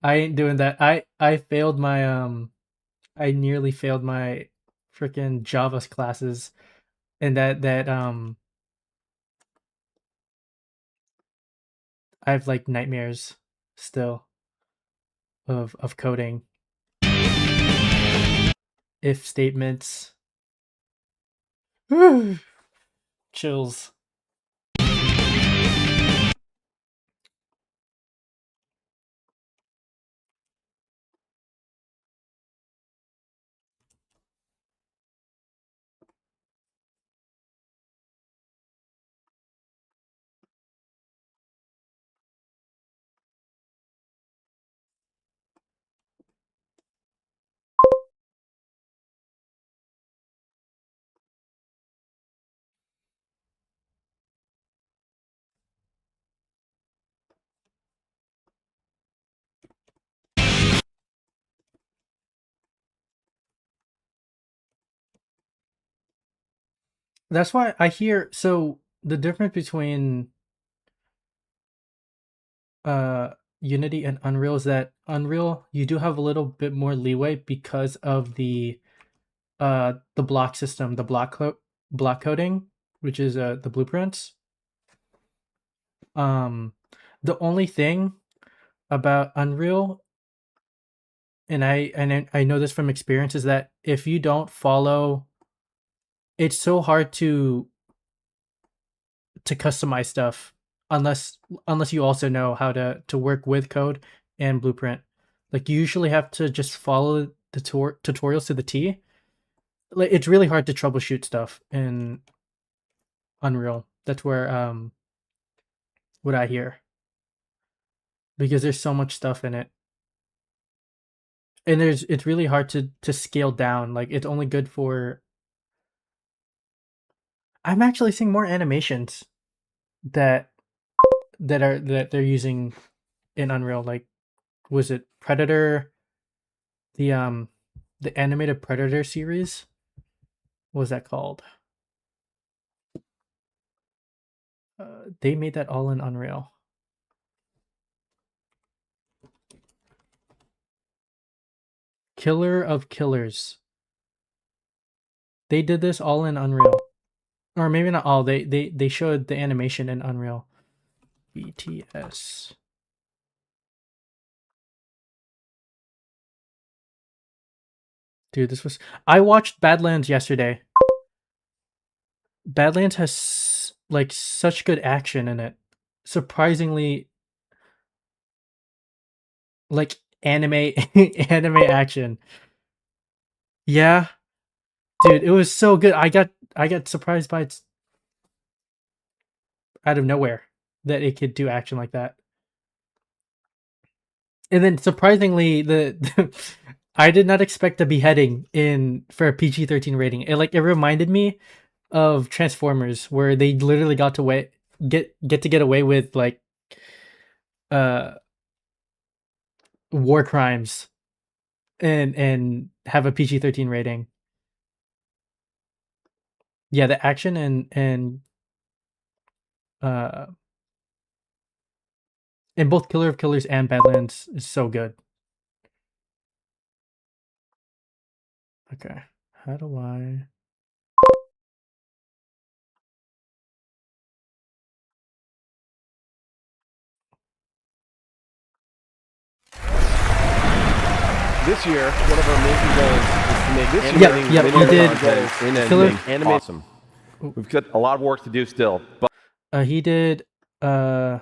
I ain't doing that. I failed my I nearly failed my freaking Java classes, and that I have like nightmares still of coding. If statements. Chills. That's why I hear so the difference between uh Unity and Unreal is that Unreal you do have a little bit more leeway because of the block system, the block coding, which is the blueprints. Um the only thing about Unreal, and I know this from experience, is that if you don't follow, it's so hard to customize stuff unless you also know how to work with code and blueprint. Like you usually have to just follow the tutorials to the T. Like it's really hard to troubleshoot stuff in Unreal. That's where what I hear, because there's so much stuff in it. And it's really hard to scale down. Like it's only good for I'm actually seeing more animations that that they're using in Unreal. Like was it Predator, the the animated Predator series? What was that called? They made that all in Unreal. Killer of Killers. They did this all in Unreal. Or maybe not all. They showed the animation in Unreal. BTS. Dude, this was I watched Badlands yesterday. Badlands has like such good action in it. Surprisingly like anime anime action. Yeah, dude, it was so good. I got surprised by it out of nowhere that it could do action like that. And then surprisingly, the I did not expect a beheading in for a PG-13 rating. It reminded me of Transformers, where they literally got to get away with like uh war crimes and have a PG-13 rating. Yeah, the action uh in both Killer of Killers and Badlands is so good. Okay, how do I? This year, one of our major goals is to make this Yep, linear he did content in Killer. Animate. Awesome. We've got a lot of work to do still, but He did linear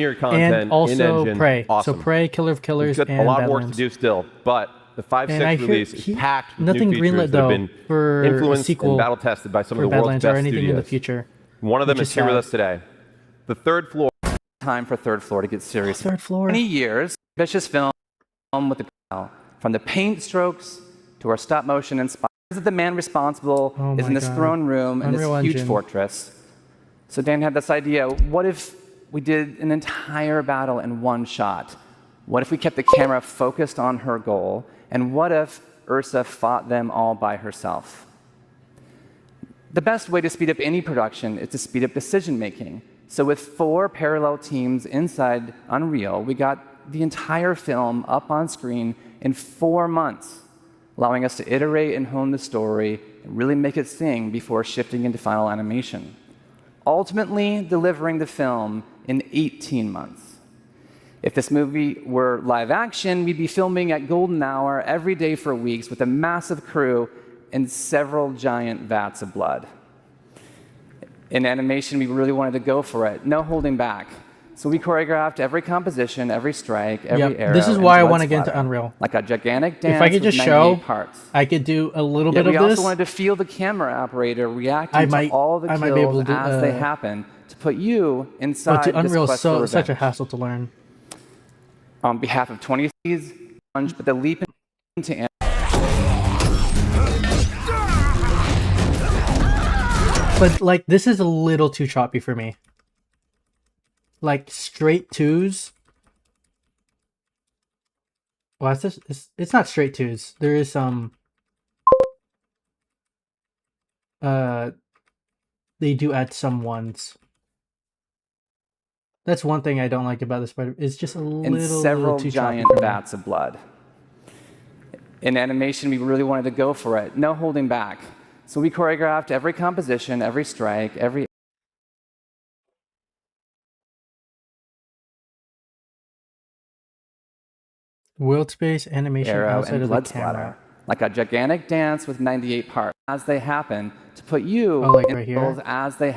and content in also engine. Prey. Awesome. So Prey, Killer of We've Killers, got a and lot of work to Badlands. do still, but the And I 5.6 hear release is packed with nothing new features greenlit that have though been for a influenced and sequel battle tested by some of for the world's Badlands or best anything in the studios. future. One of them which is here with sad. us today. The third floor. Time for Third Floor to get serious. Third Floor. Many years, ambitious film with the from the paint strokes to our stop motion and the man responsible is in this throne room in Unreal this huge Engine. fortress. So Dan had this idea: what if we did an entire battle in one shot? What if we kept the camera focused on her goal? And what if Ursa fought them all by herself? The best way to speed up any production is to speed up decision making. So with 4 parallel teams inside Unreal, we got the entire film up on screen in 4 months, allowing us to iterate and hone the story and really make it sing before shifting into final animation, ultimately delivering the film in 18 months. If this movie were live action, we'd be filming at golden hour every day for weeks with a massive crew and several giant vats of blood. In animation, we really wanted to go for it, no holding back. So we choreographed every composition, every strike, every arrow. This is why I want to get into Unreal. Like a gigantic dance. If I could just with show, parts. I could do a little bit of we this. also wanted to feel the camera operator reacting to all the kills as they happen to put you inside but Unreal this quest is such a hassle to learn. On behalf of 20 Seas, but the leap into But like this is a little too choppy for me. Like straight twos. Well, it's not straight twos. There is some. They do add some ones. That's one thing I don't like about the Spider. It's just a little too giant vats of blood. In animation, we really wanted to go for it, no holding back. So we choreographed every composition, every strike, every world space animation arrow outside and of blood the camera. splatter, like a gigantic dance with 98 parts as they happen to put you like in right here? roles as they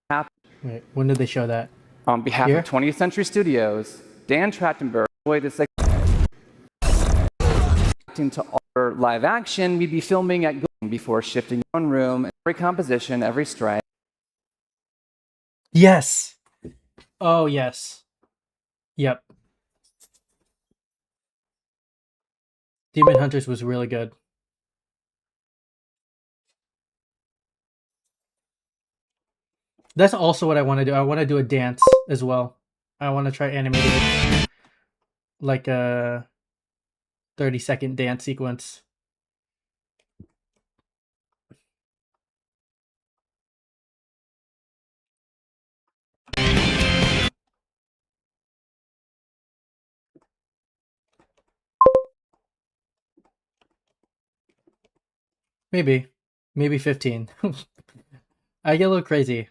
happen. Wait, when did they show that? On behalf Here? of 20th Century Studios, Dan Trachtenberg enjoyed this to our live action. We'd be filming at before shifting one room, every composition, every strike. Yes. Oh yes. Yep. Demon Hunters was really good. That's also what I want to do. I want to do a dance as well. I want to try animating it like a 30-second dance sequence. Maybe 15. I get a little crazy.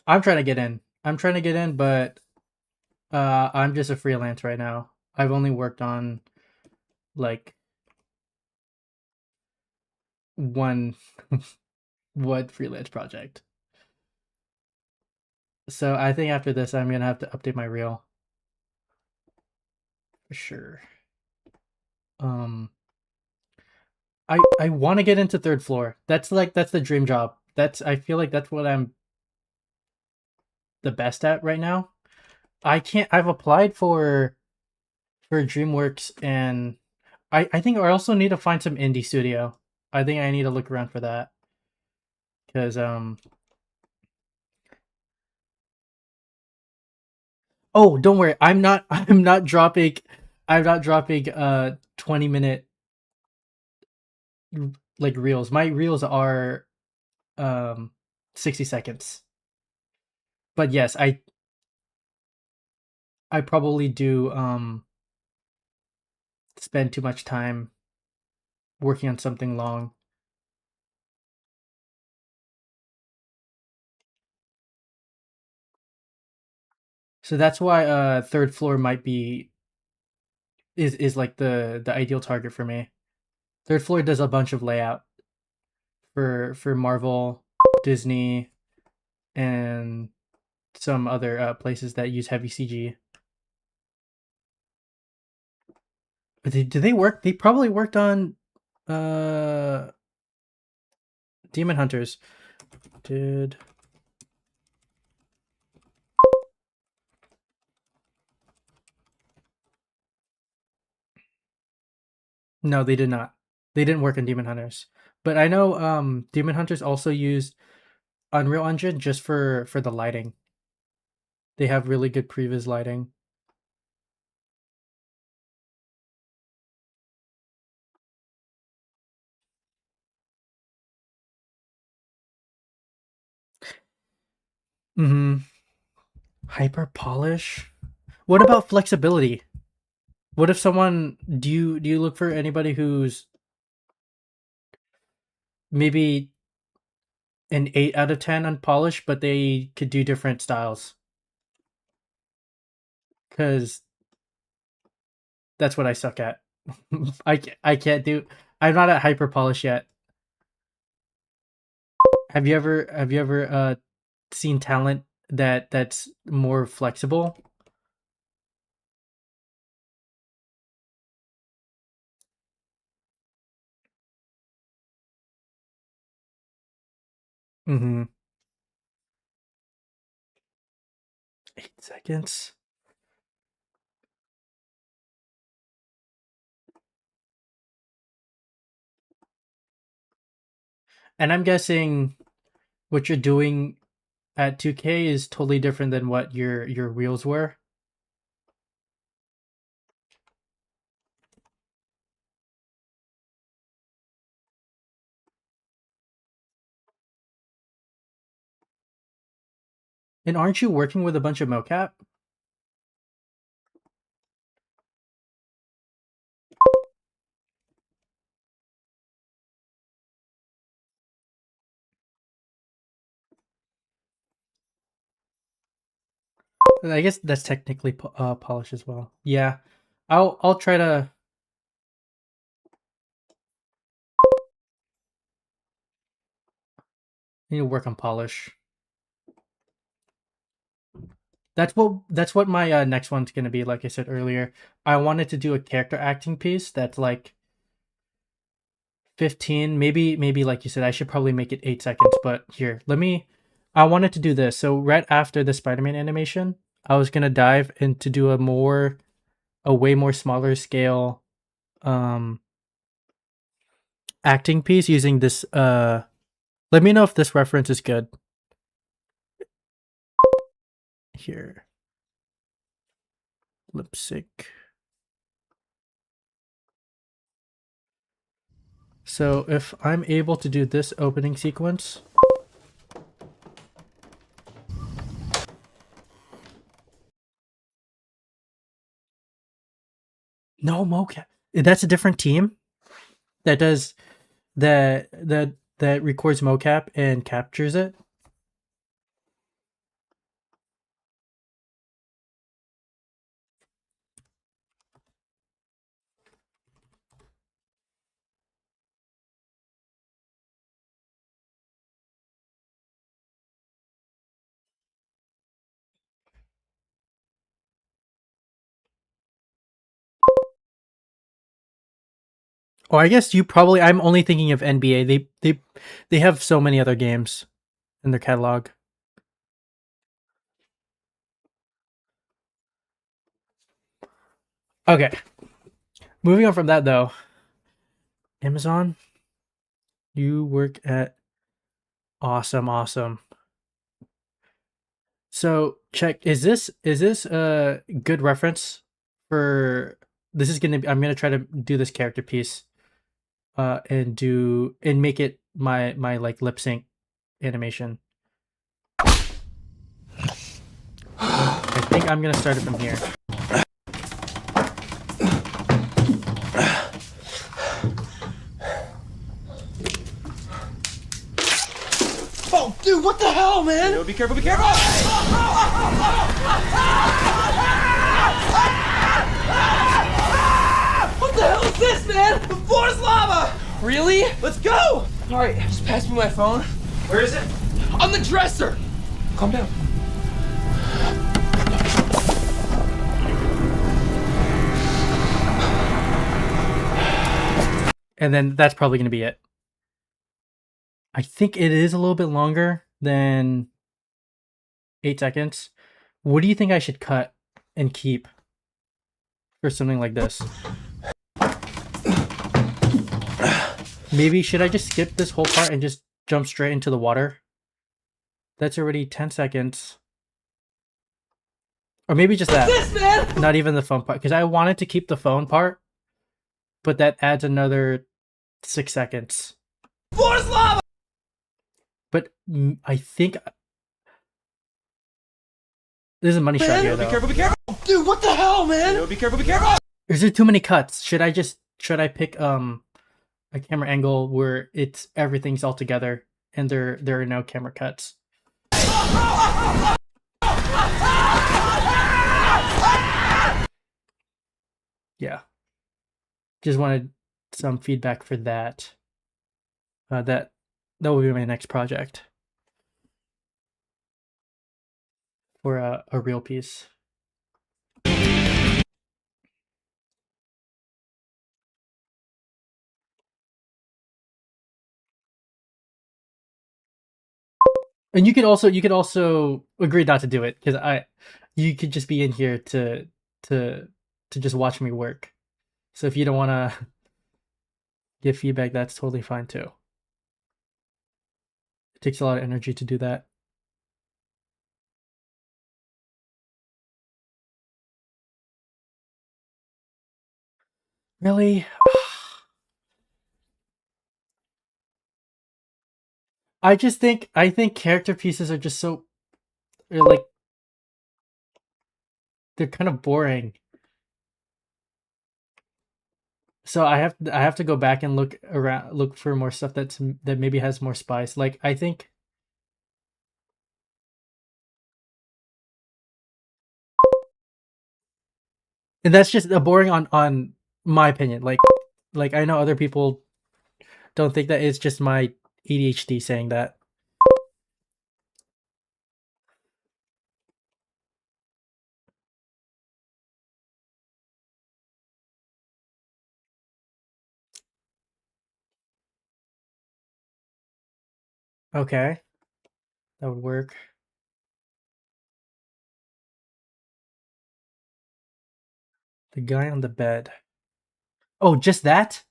I'm trying to get in. But I'm just a freelance right now. I've only worked on like one freelance project. So I think after this I'm gonna have to update my reel. For sure. I want to get into Third Floor. That's the dream job. I feel like that's what I'm the best at right now. I've applied for DreamWorks, and I think I also need to find some indie studio. I think I need to look around for that. Because oh, don't worry. I'm not dropping 20-minute like reels. My reels are 60 seconds. But yes, I probably do spend too much time working on something long. So that's why third floor might be is like the ideal target for me. Third floor does a bunch of layout for Marvel, Disney, and some other places that use heavy CG. But do they work? They probably worked on uh Demon Hunters. Did No, they did not. They didn't work on Demon Hunters. But I know Demon Hunters also used Unreal Engine just for the lighting. They have really good previs lighting. Mm-hmm. Hyper polish. What about flexibility? What if someone do you look for anybody who's maybe an 8 out of 10 on polish, but they could do different styles? Because that's what I suck at. I can't do. I'm not at hyper polish yet. Have you ever seen talent that's more flexible? Mm-hmm. 8 seconds. And I'm guessing what you're doing at 2K is totally different than what your reels were. And aren't you working with a bunch of mocap? I guess that's technically polish as well. Yeah, I'll try to. Need to work on polish. That's what my next one's gonna be. Like I said earlier, I wanted to do a character acting piece that's like 15, maybe like you said, I should probably make it 8 seconds. But here, I wanted to do this. So right after the Spider-Man animation, I was gonna dive into do a way more smaller scale um acting piece using this. Let me know if this reference is good. Here, lip sync. So if I'm able to do this opening sequence. No mocap. That's a different team that does that records mocap and captures it. Oh, I guess you probably. I'm only thinking of NBA. They have so many other games in their catalog. Okay, moving on from that though. Amazon, you work at awesome. So check. Is this a good reference for? This is gonna be. I'm gonna try to do this character piece. And make it my like lip sync animation. I think I'm gonna start it from here. Oh, dude, what the hell, man? Yo, be careful, be careful! What the hell is this, man? The floor's lava! Really? Let's go! All right, just pass me my phone. Where is it? On the dresser! Calm down. And then that's probably going to be it. I think it is a little bit longer than 8 seconds. What do you think I should cut and keep for something like this? Maybe should I just skip this whole part and just jump straight into the water? That's already 10 seconds. Or maybe just that. This, man! Not even the phone part. Because I wanted to keep the phone part, but that adds another 6 seconds. Floor's lava! But I think there's a money shot here, Yo, though. be careful, be careful! Dude, what the hell, man? Yo, be careful, be careful! Is there too many cuts? Should I pick a camera angle where it's everything's all together and there are no camera cuts? Yeah. Just wanted some feedback for that. That will be my next project for a real piece. And you could also agree not to do it because you could just be in here to just watch me work. So if you don't want to give feedback, that's totally fine too. It takes a lot of energy to do that. Really? I think character pieces are just they're they're kind of boring. So I have to go back and look for more stuff that maybe has more spice. Like I think and that's just a boring on my opinion. Like I know other people don't think that. It's just my ADHD saying that. Okay, that would work. The guy on the bed. Oh, just that?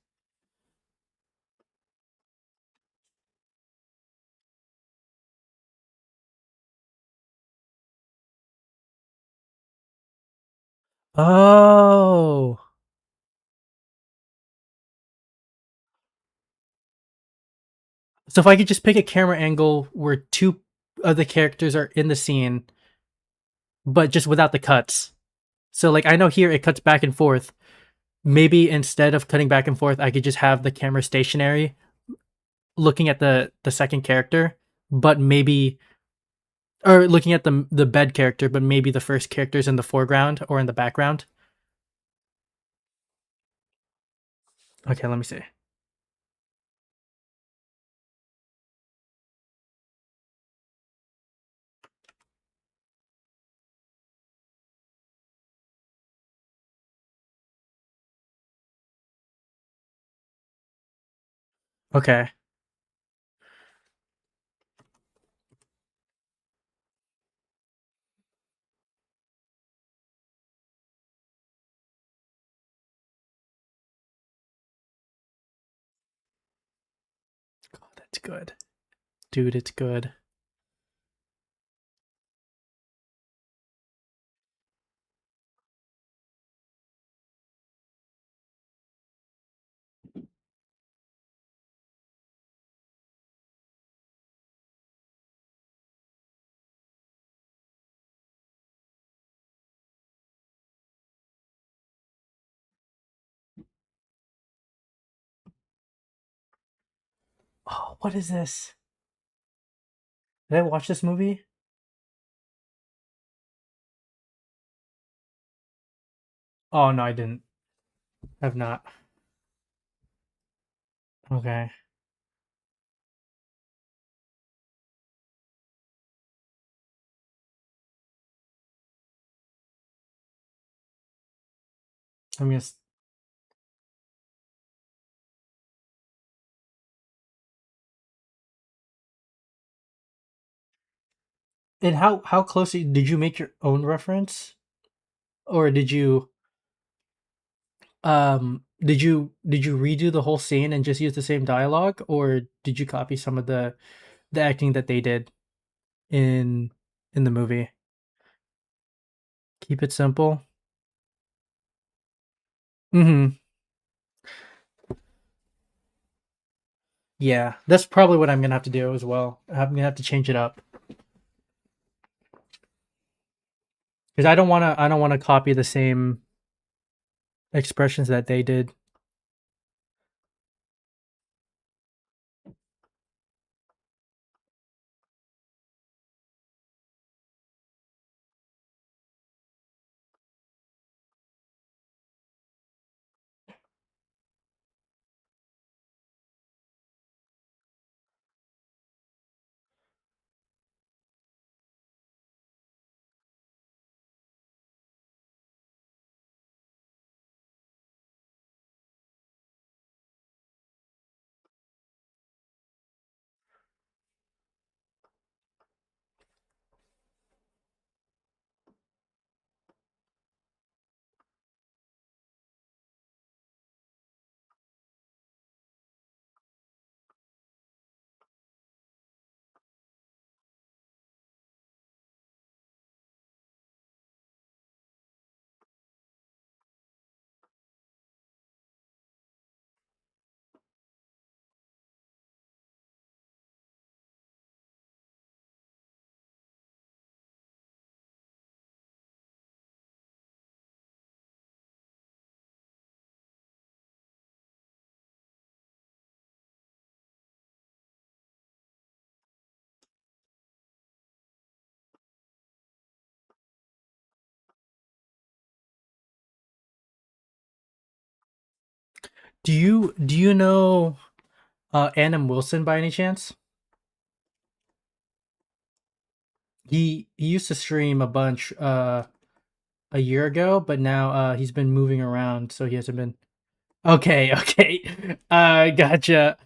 Oh. So if I could just pick a camera angle where two of the characters are in the scene, but just without the cuts. So like I know here it cuts back and forth. Maybe instead of cutting back and forth, I could just have the camera stationary, looking at the second character, but maybe or looking at the bed character, but maybe the first character's in the foreground or in the background. Okay, let me see. Okay. Oh, that's good. Dude, it's good. Oh, what is this? Did I watch this movie? Oh no, I didn't. Have not. Okay. I'm gonna. And how closely did you make your own reference, or did you redo the whole scene and just use the same dialogue, or did you copy some of the acting that they did in in the movie? Keep it simple. Mm-hmm. Yeah, that's probably what I'm gonna have to do as well. I'm gonna have to change it up because I don't wanna copy the same expressions that they did. Do you know Adam Wilson by any chance? He used to stream a bunch a year ago, but now he's been moving around, so he hasn't been. Okay, okay. Gotcha.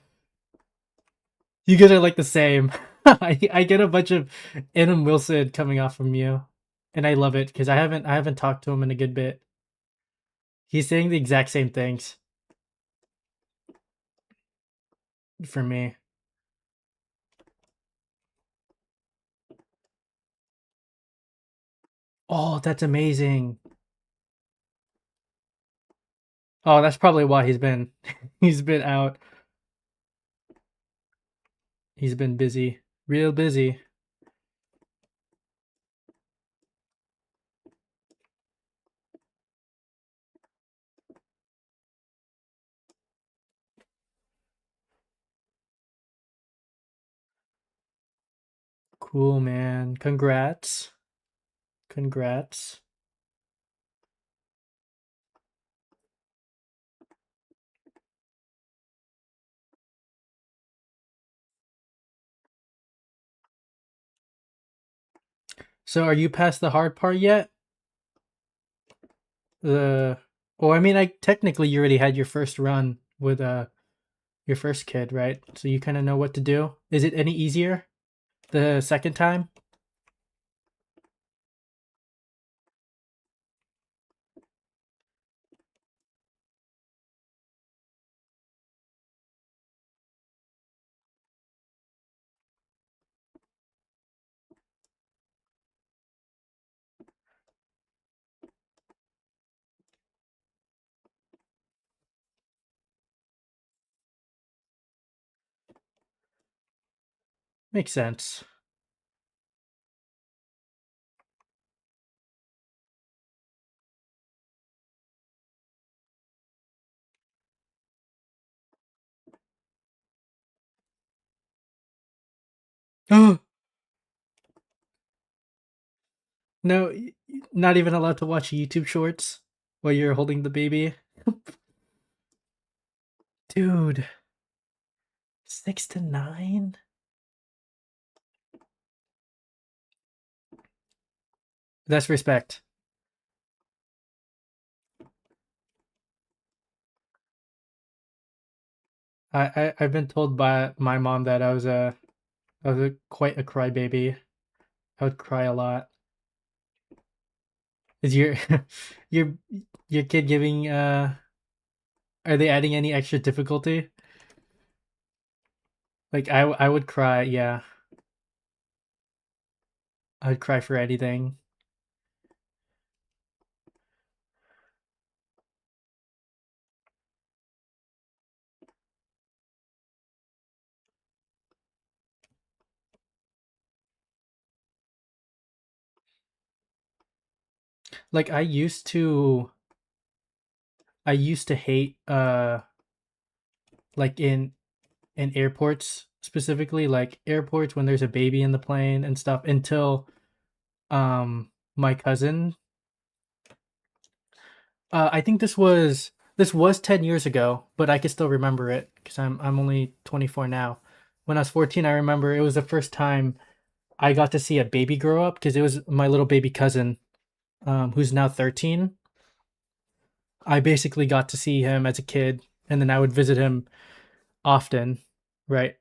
You guys are like the same. I get a bunch of Adam Wilson coming off from you, and I love it because I haven't talked to him in a good bit. He's saying the exact same things for me. Oh, that's amazing. Oh, that's probably why he's been he's been out. He's been busy, real busy. Cool, man. Congrats. Congrats. So are you past the hard part yet? The Or I mean, like technically you already had your first run with your first kid, right? So you kind of know what to do. Is it any easier the second time? Makes sense. Oh no, not even allowed to watch YouTube shorts while you're holding the baby. Dude, 6 to 9. That's respect. I've been told by my mom that I was quite a crybaby. I would cry a lot. Is your your your kid giving are they adding any extra difficulty? Like I would cry, yeah. I would cry for anything. Like I used to hate like in airports specifically, like airports when there's a baby in the plane and stuff until my cousin I think this was 10 years ago, but I can still remember it because I'm only 24 now. When I was 14, I remember it was the first time I got to see a baby grow up because it was my little baby cousin, who's now 13. I basically got to see him as a kid, and then I would visit him often, right?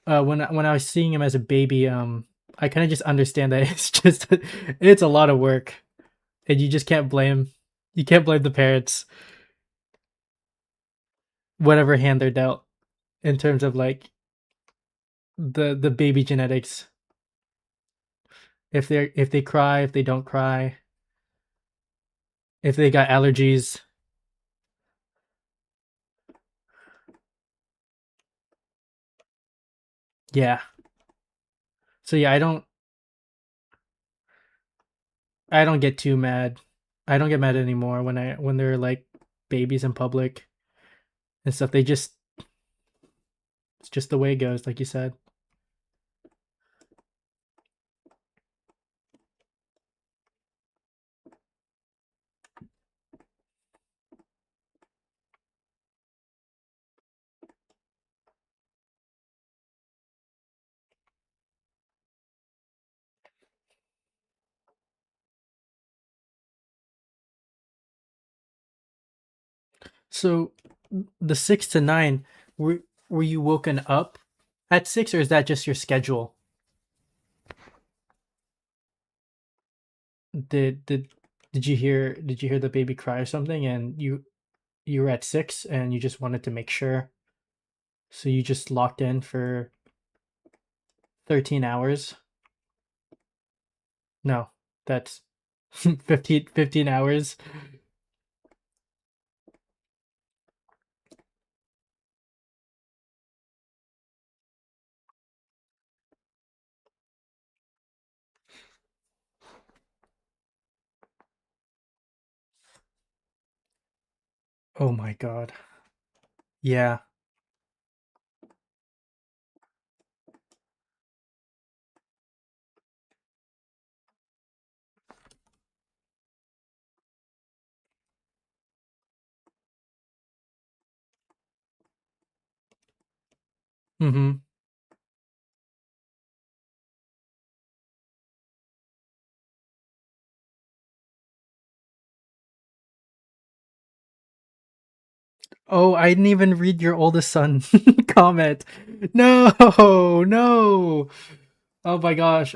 When I was seeing him as a baby, I kind of just understand that it's a lot of work, and you can't blame the parents, whatever hand they're dealt, in terms of like the baby genetics. If they cry, if they don't cry, if they got allergies. Yeah. So yeah, I don't get too mad. I don't get mad anymore when they're like babies in public and stuff. It's just the way it goes, like you said. So the 6 to 9, were you woken up at 6, or is that just your schedule? Did you hear the baby cry or something, and you were at 6 and you just wanted to make sure, so you just locked in for 13 hours? No, that's 15 hours. Oh my god. Yeah. Mhm. Oh, I didn't even read your oldest son comment. No, no. Oh my gosh.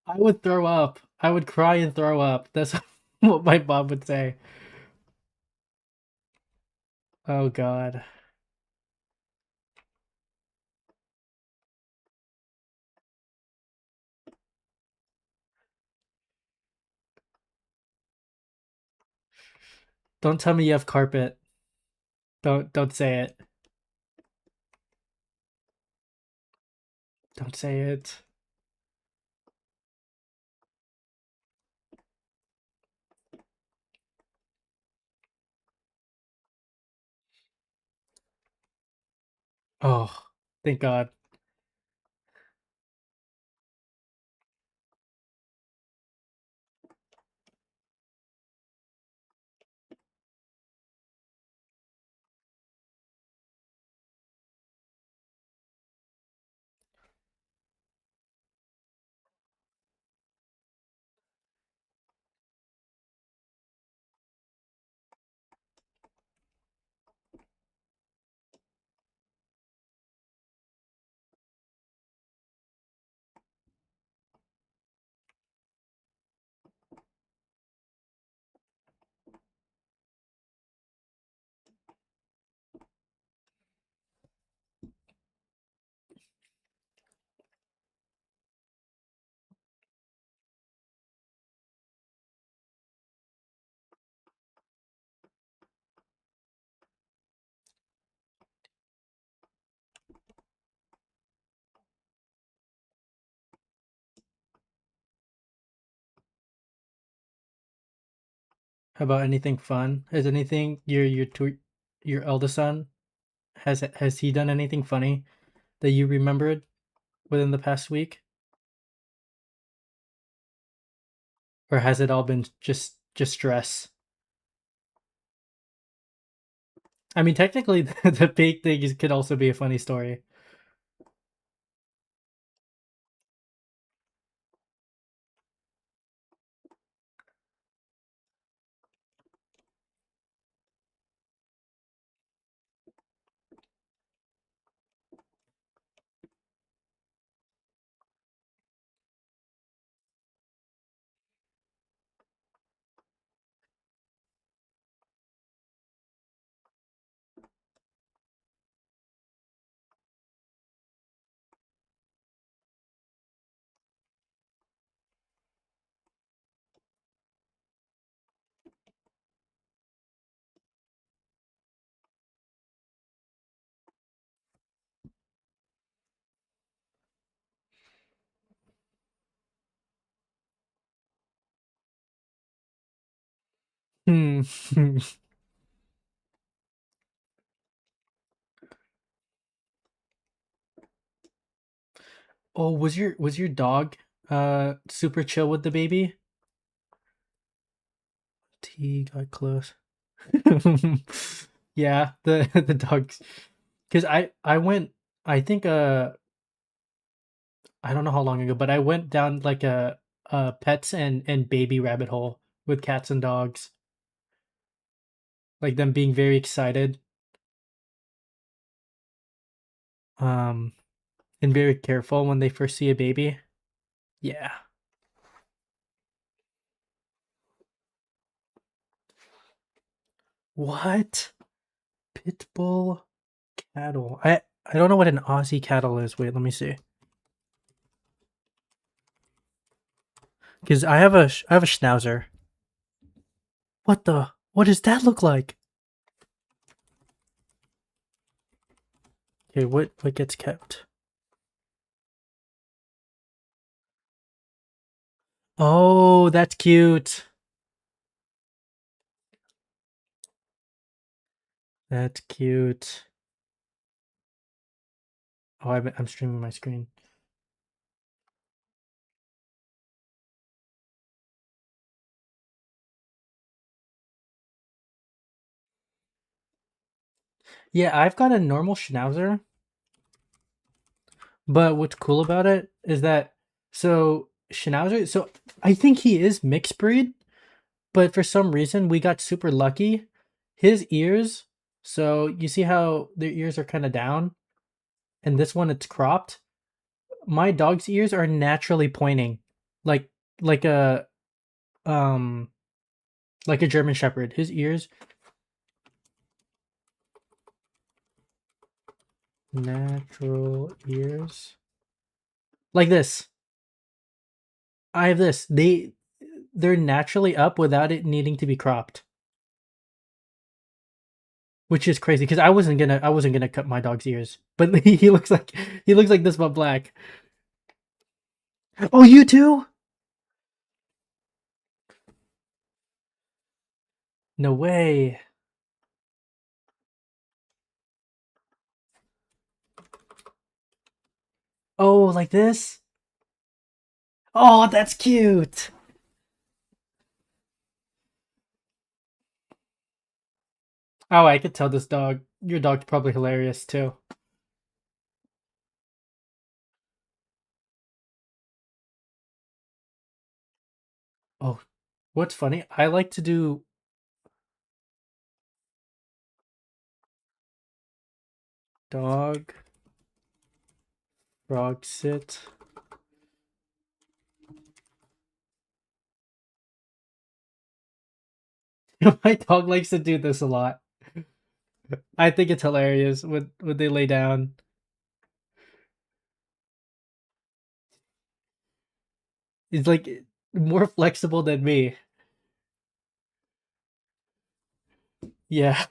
I would throw up. I would cry and throw up. That's what my mom would say. Oh god. Don't tell me you have carpet. Don't say it. Don't say it. Oh, thank God. about anything fun? Has anything your eldest son has he done anything funny that you remembered within the past week, or has it all been just stress? I mean, technically, the big thing could also be a funny story. Hmm. Oh, was your dog super chill with the baby? T got close. Yeah, the dogs. Because I went, I think I don't know how long ago, but I went down like a pets and baby rabbit hole with cats and dogs, like them being very excited, um, and very careful when they first see a baby. Yeah. What? Pitbull cattle. I don't know what an Aussie cattle is. Wait, let me see. Because I have a schnauzer. What the? What does that look like? Okay, what gets kept? Oh, that's cute. That's cute. Oh, I'm streaming my screen. Yeah, I've got a normal schnauzer, but what's cool about it is that so schnauzer. So I think he is mixed breed, but for some reason we got super lucky. His ears. So you see how their ears are kind of down, and this one it's cropped. My dog's ears are naturally pointing, like like a um like a German Shepherd. His ears natural ears like this. I have this. They're naturally up without it needing to be cropped, which is crazy because I wasn't gonna cut my dog's ears, but he looks like this but black. Oh, you too? No way. Oh, like this? Oh, that's cute. Oh, I could tell this dog. Your dog's probably hilarious too. Oh, what's funny? I like to do dog frog sit. My dog likes to do this a lot. I think it's hilarious when they lay down. It's like more flexible than me. Yeah.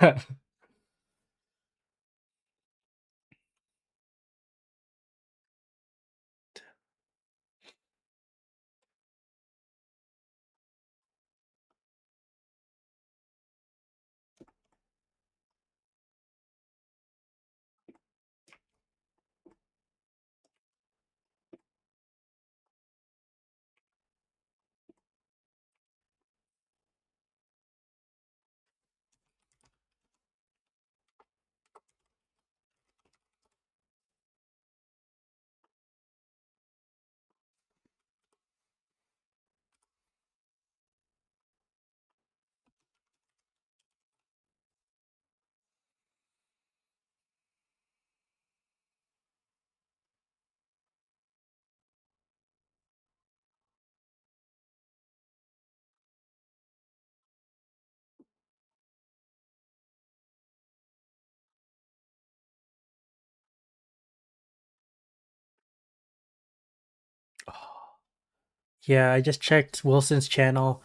Yeah, I just checked Wilson's channel.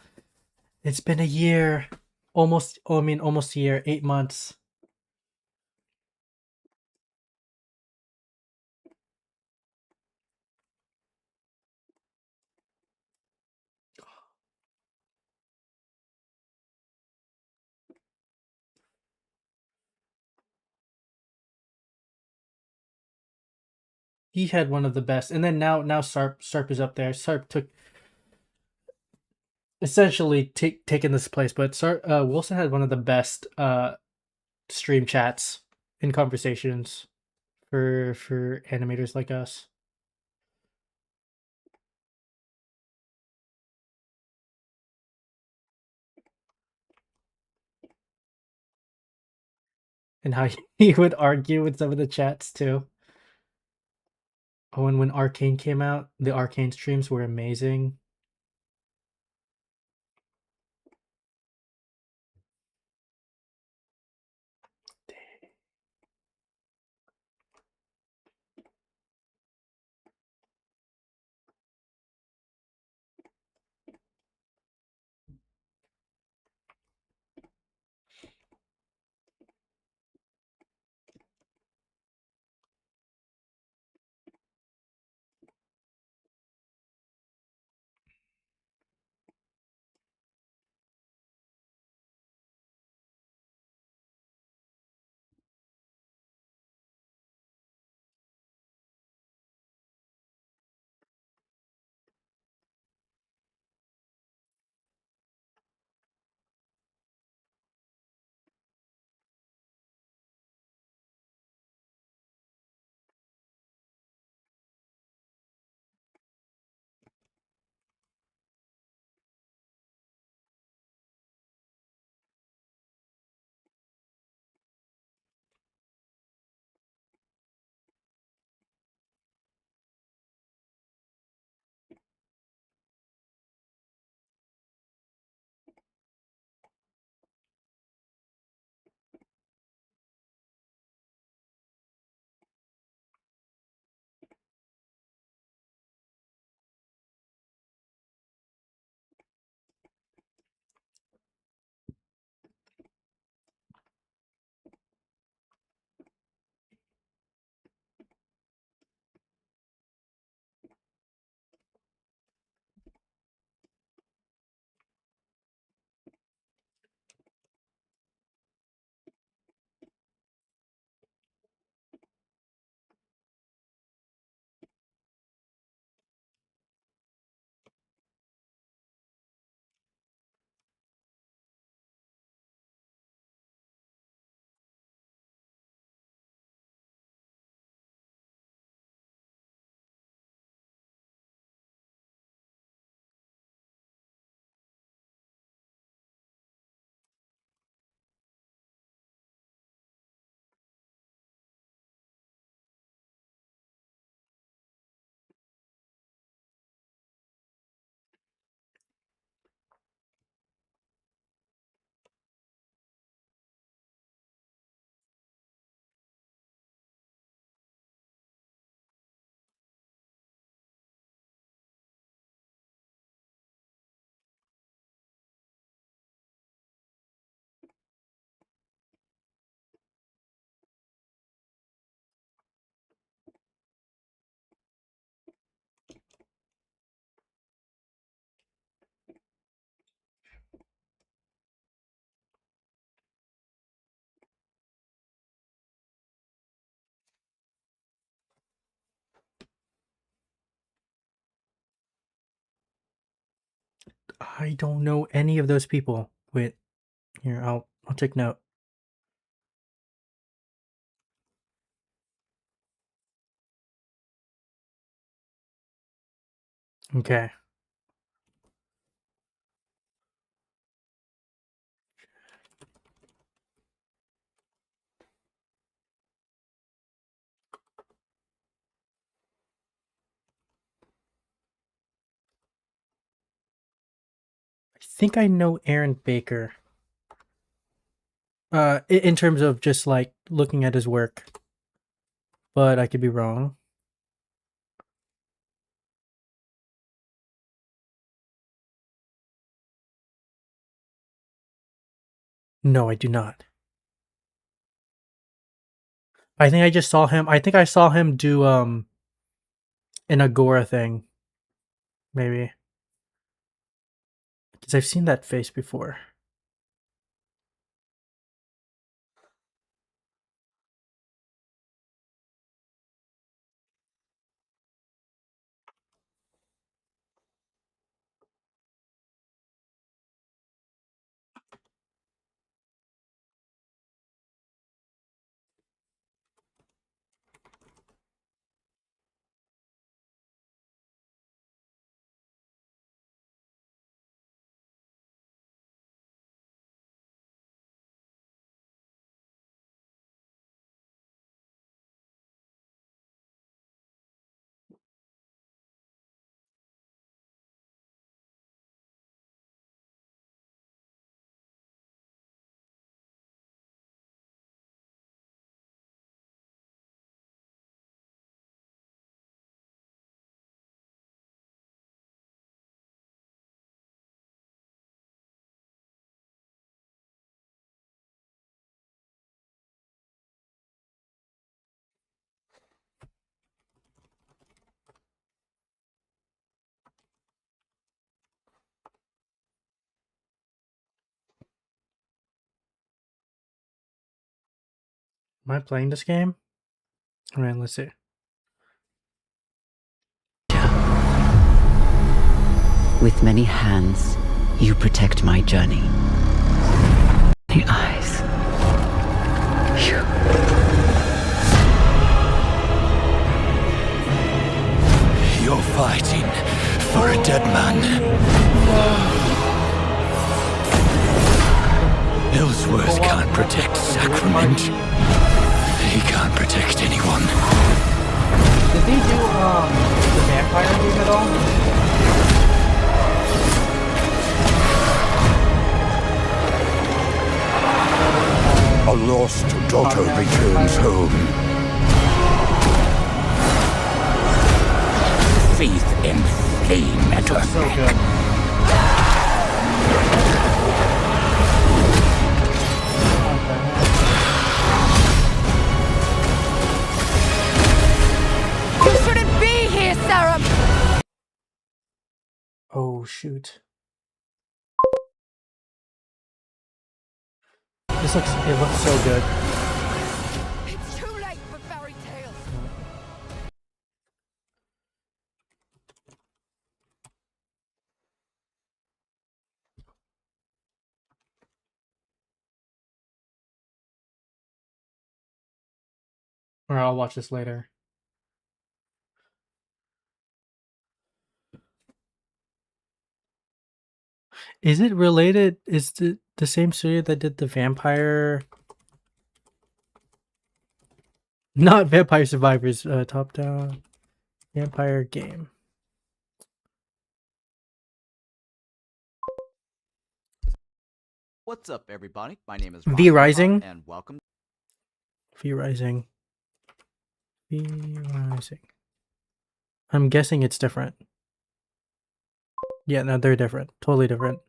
It's been a year. Almost, oh, I mean, almost a year, 8 months. He had one of the best. And then now Sarp is up there. Sarp took essentially taken this place, but Wilson had one of the best stream chats and conversations for animators like us. And how he would argue with some of the chats too. Oh, and when Arcane came out, the Arcane streams were amazing. I don't know any of those people. Wait, here I'll take note. Okay. I think I know Aaron Baker. In terms of just like looking at his work, but I could be wrong. No, I do not. I think I just saw him. I think I saw him do an Agora thing. Maybe. Because I've seen that face before. Am I playing this game? Alright, let's see. With many hands, you protect my journey. The eyes. You're fighting for a dead man. Ellsworth can't protect Sacrament. He can't protect anyone. Did they do the vampire game at all? A lost daughter returns home. Faith and flame at her So neck. good. You shouldn't be here, Sarah! Oh shoot. It looks so good. It's too late for fairy tales. Or I'll watch this later. Is it related? Is the same studio that did the vampire? Not Vampire Survivors, top down vampire game. What's up, everybody? My name is V Ryan Rising? Hart, and welcome. V Rising. V Rising. I'm guessing it's different. Yeah, no, they're different. Totally different.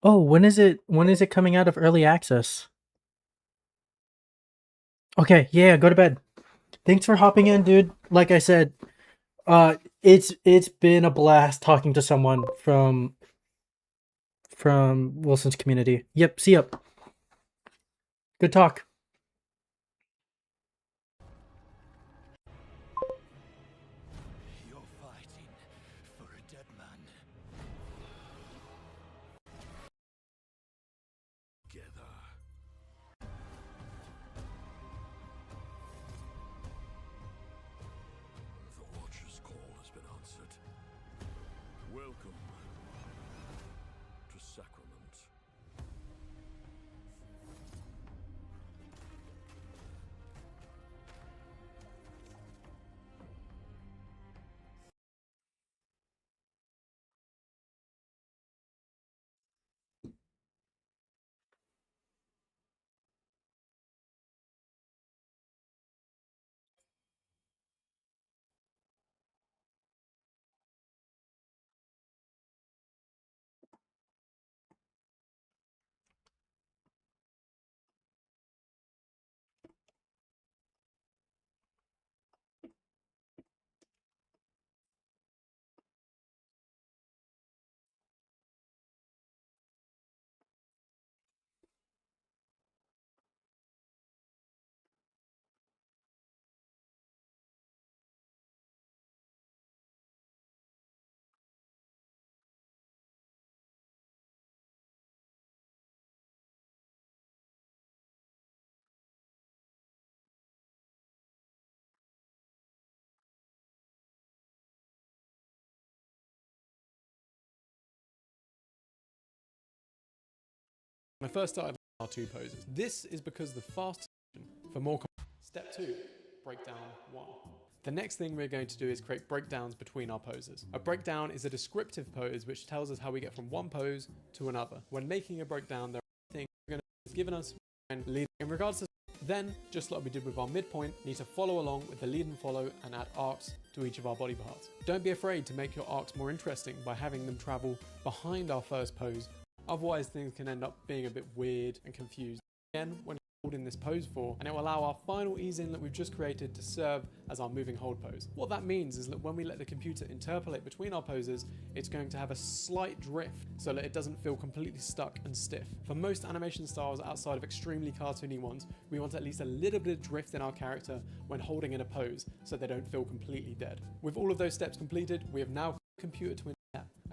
Oh, when is it coming out of early access? Okay, yeah, go to bed. Thanks for hopping in, dude. Like I said, it's been a blast talking to someone from Wilson's community. Yep, see ya. Good talk. You're fighting for a dead man. Together. The Watcher's call has been answered. Welcome to Sacrament. I first started our 2 poses. This is because the fast for more. Step 2, breakdown 1. The next thing we're going to do is create breakdowns between our poses. A breakdown is a descriptive pose which tells us how we get from one pose to another. When making a breakdown, there are things we're going to be given us and lead. In regards to then, just like we did with our midpoint, need to follow along with the lead and follow and add arcs to each of our body parts. Don't be afraid to make your arcs more interesting by having them travel behind our first pose. Otherwise, things can end up being a bit weird and confused. Again, when holding this pose for, and it will allow our final ease in that we've just created to serve as our moving hold pose. What that means is that when we let the computer interpolate between our poses, it's going to have a slight drift so that it doesn't feel completely stuck and stiff. For most animation styles outside of extremely cartoony ones, we want at least a little bit of drift in our character when holding in a pose so they don't feel completely dead. With all of those steps completed, we have now computer to interpolate,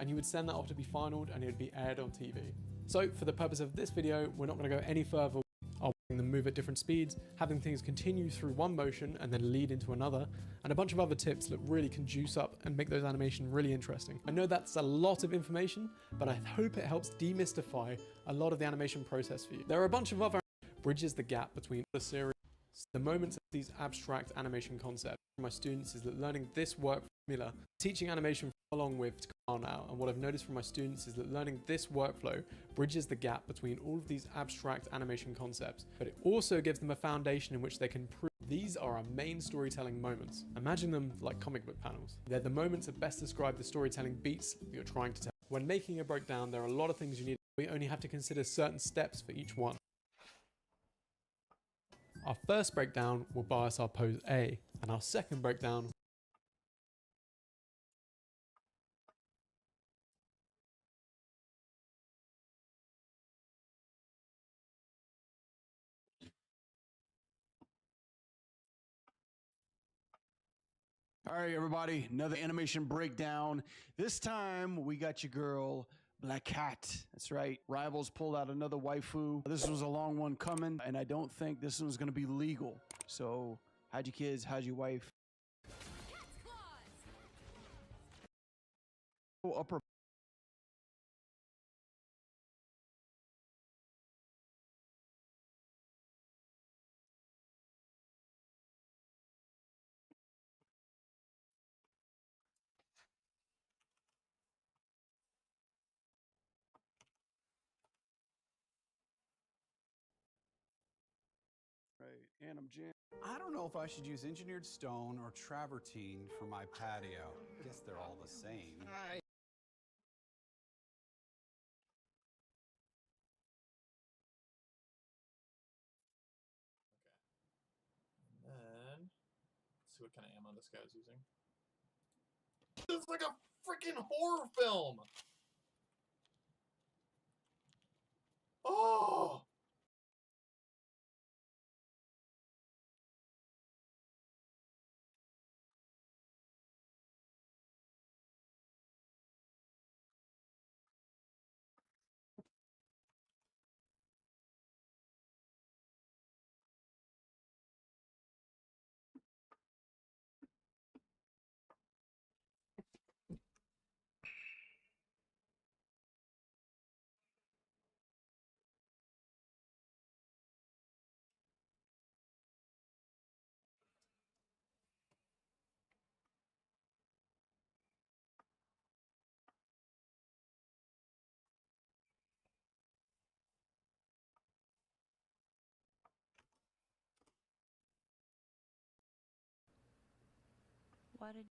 and you would send that off to be finalized and it would be aired on TV. So for the purpose of this video, we're not going to go any further. I'll bring them move at different speeds, having things continue through one motion and then lead into another, and a bunch of other tips that really can juice up and make those animations really interesting. I know that's a lot of information, but I hope it helps demystify a lot of the animation process for you. There are a bunch of other bridges the gap between the series. The moments of these abstract animation concepts for my students is that learning this work formula, teaching animation along with now, and what I've noticed from my students is that learning this workflow bridges the gap between all of these abstract animation concepts, but it also gives them a foundation in which they can prove these are our main storytelling moments. Imagine them like comic book panels. They're the moments that best describe the storytelling beats that you're trying to tell. When making a breakdown, there are a lot of things you need. We only have to consider certain steps for each one. Our first breakdown will bias our pose A, and our second breakdown All right, everybody, another animation breakdown. This time we got your girl, Black Cat. That's right. Rivals pulled out another waifu. This was a long one coming, and I don't think this one's gonna be legal. So, hide your kids, hide your wife. Upper. Right, and I'm jam. I don't know if I should use engineered stone or travertine for my patio. I guess they're all the same. And let's see what kind of ammo this guy's using. It's like a freaking horror film! Oh! What did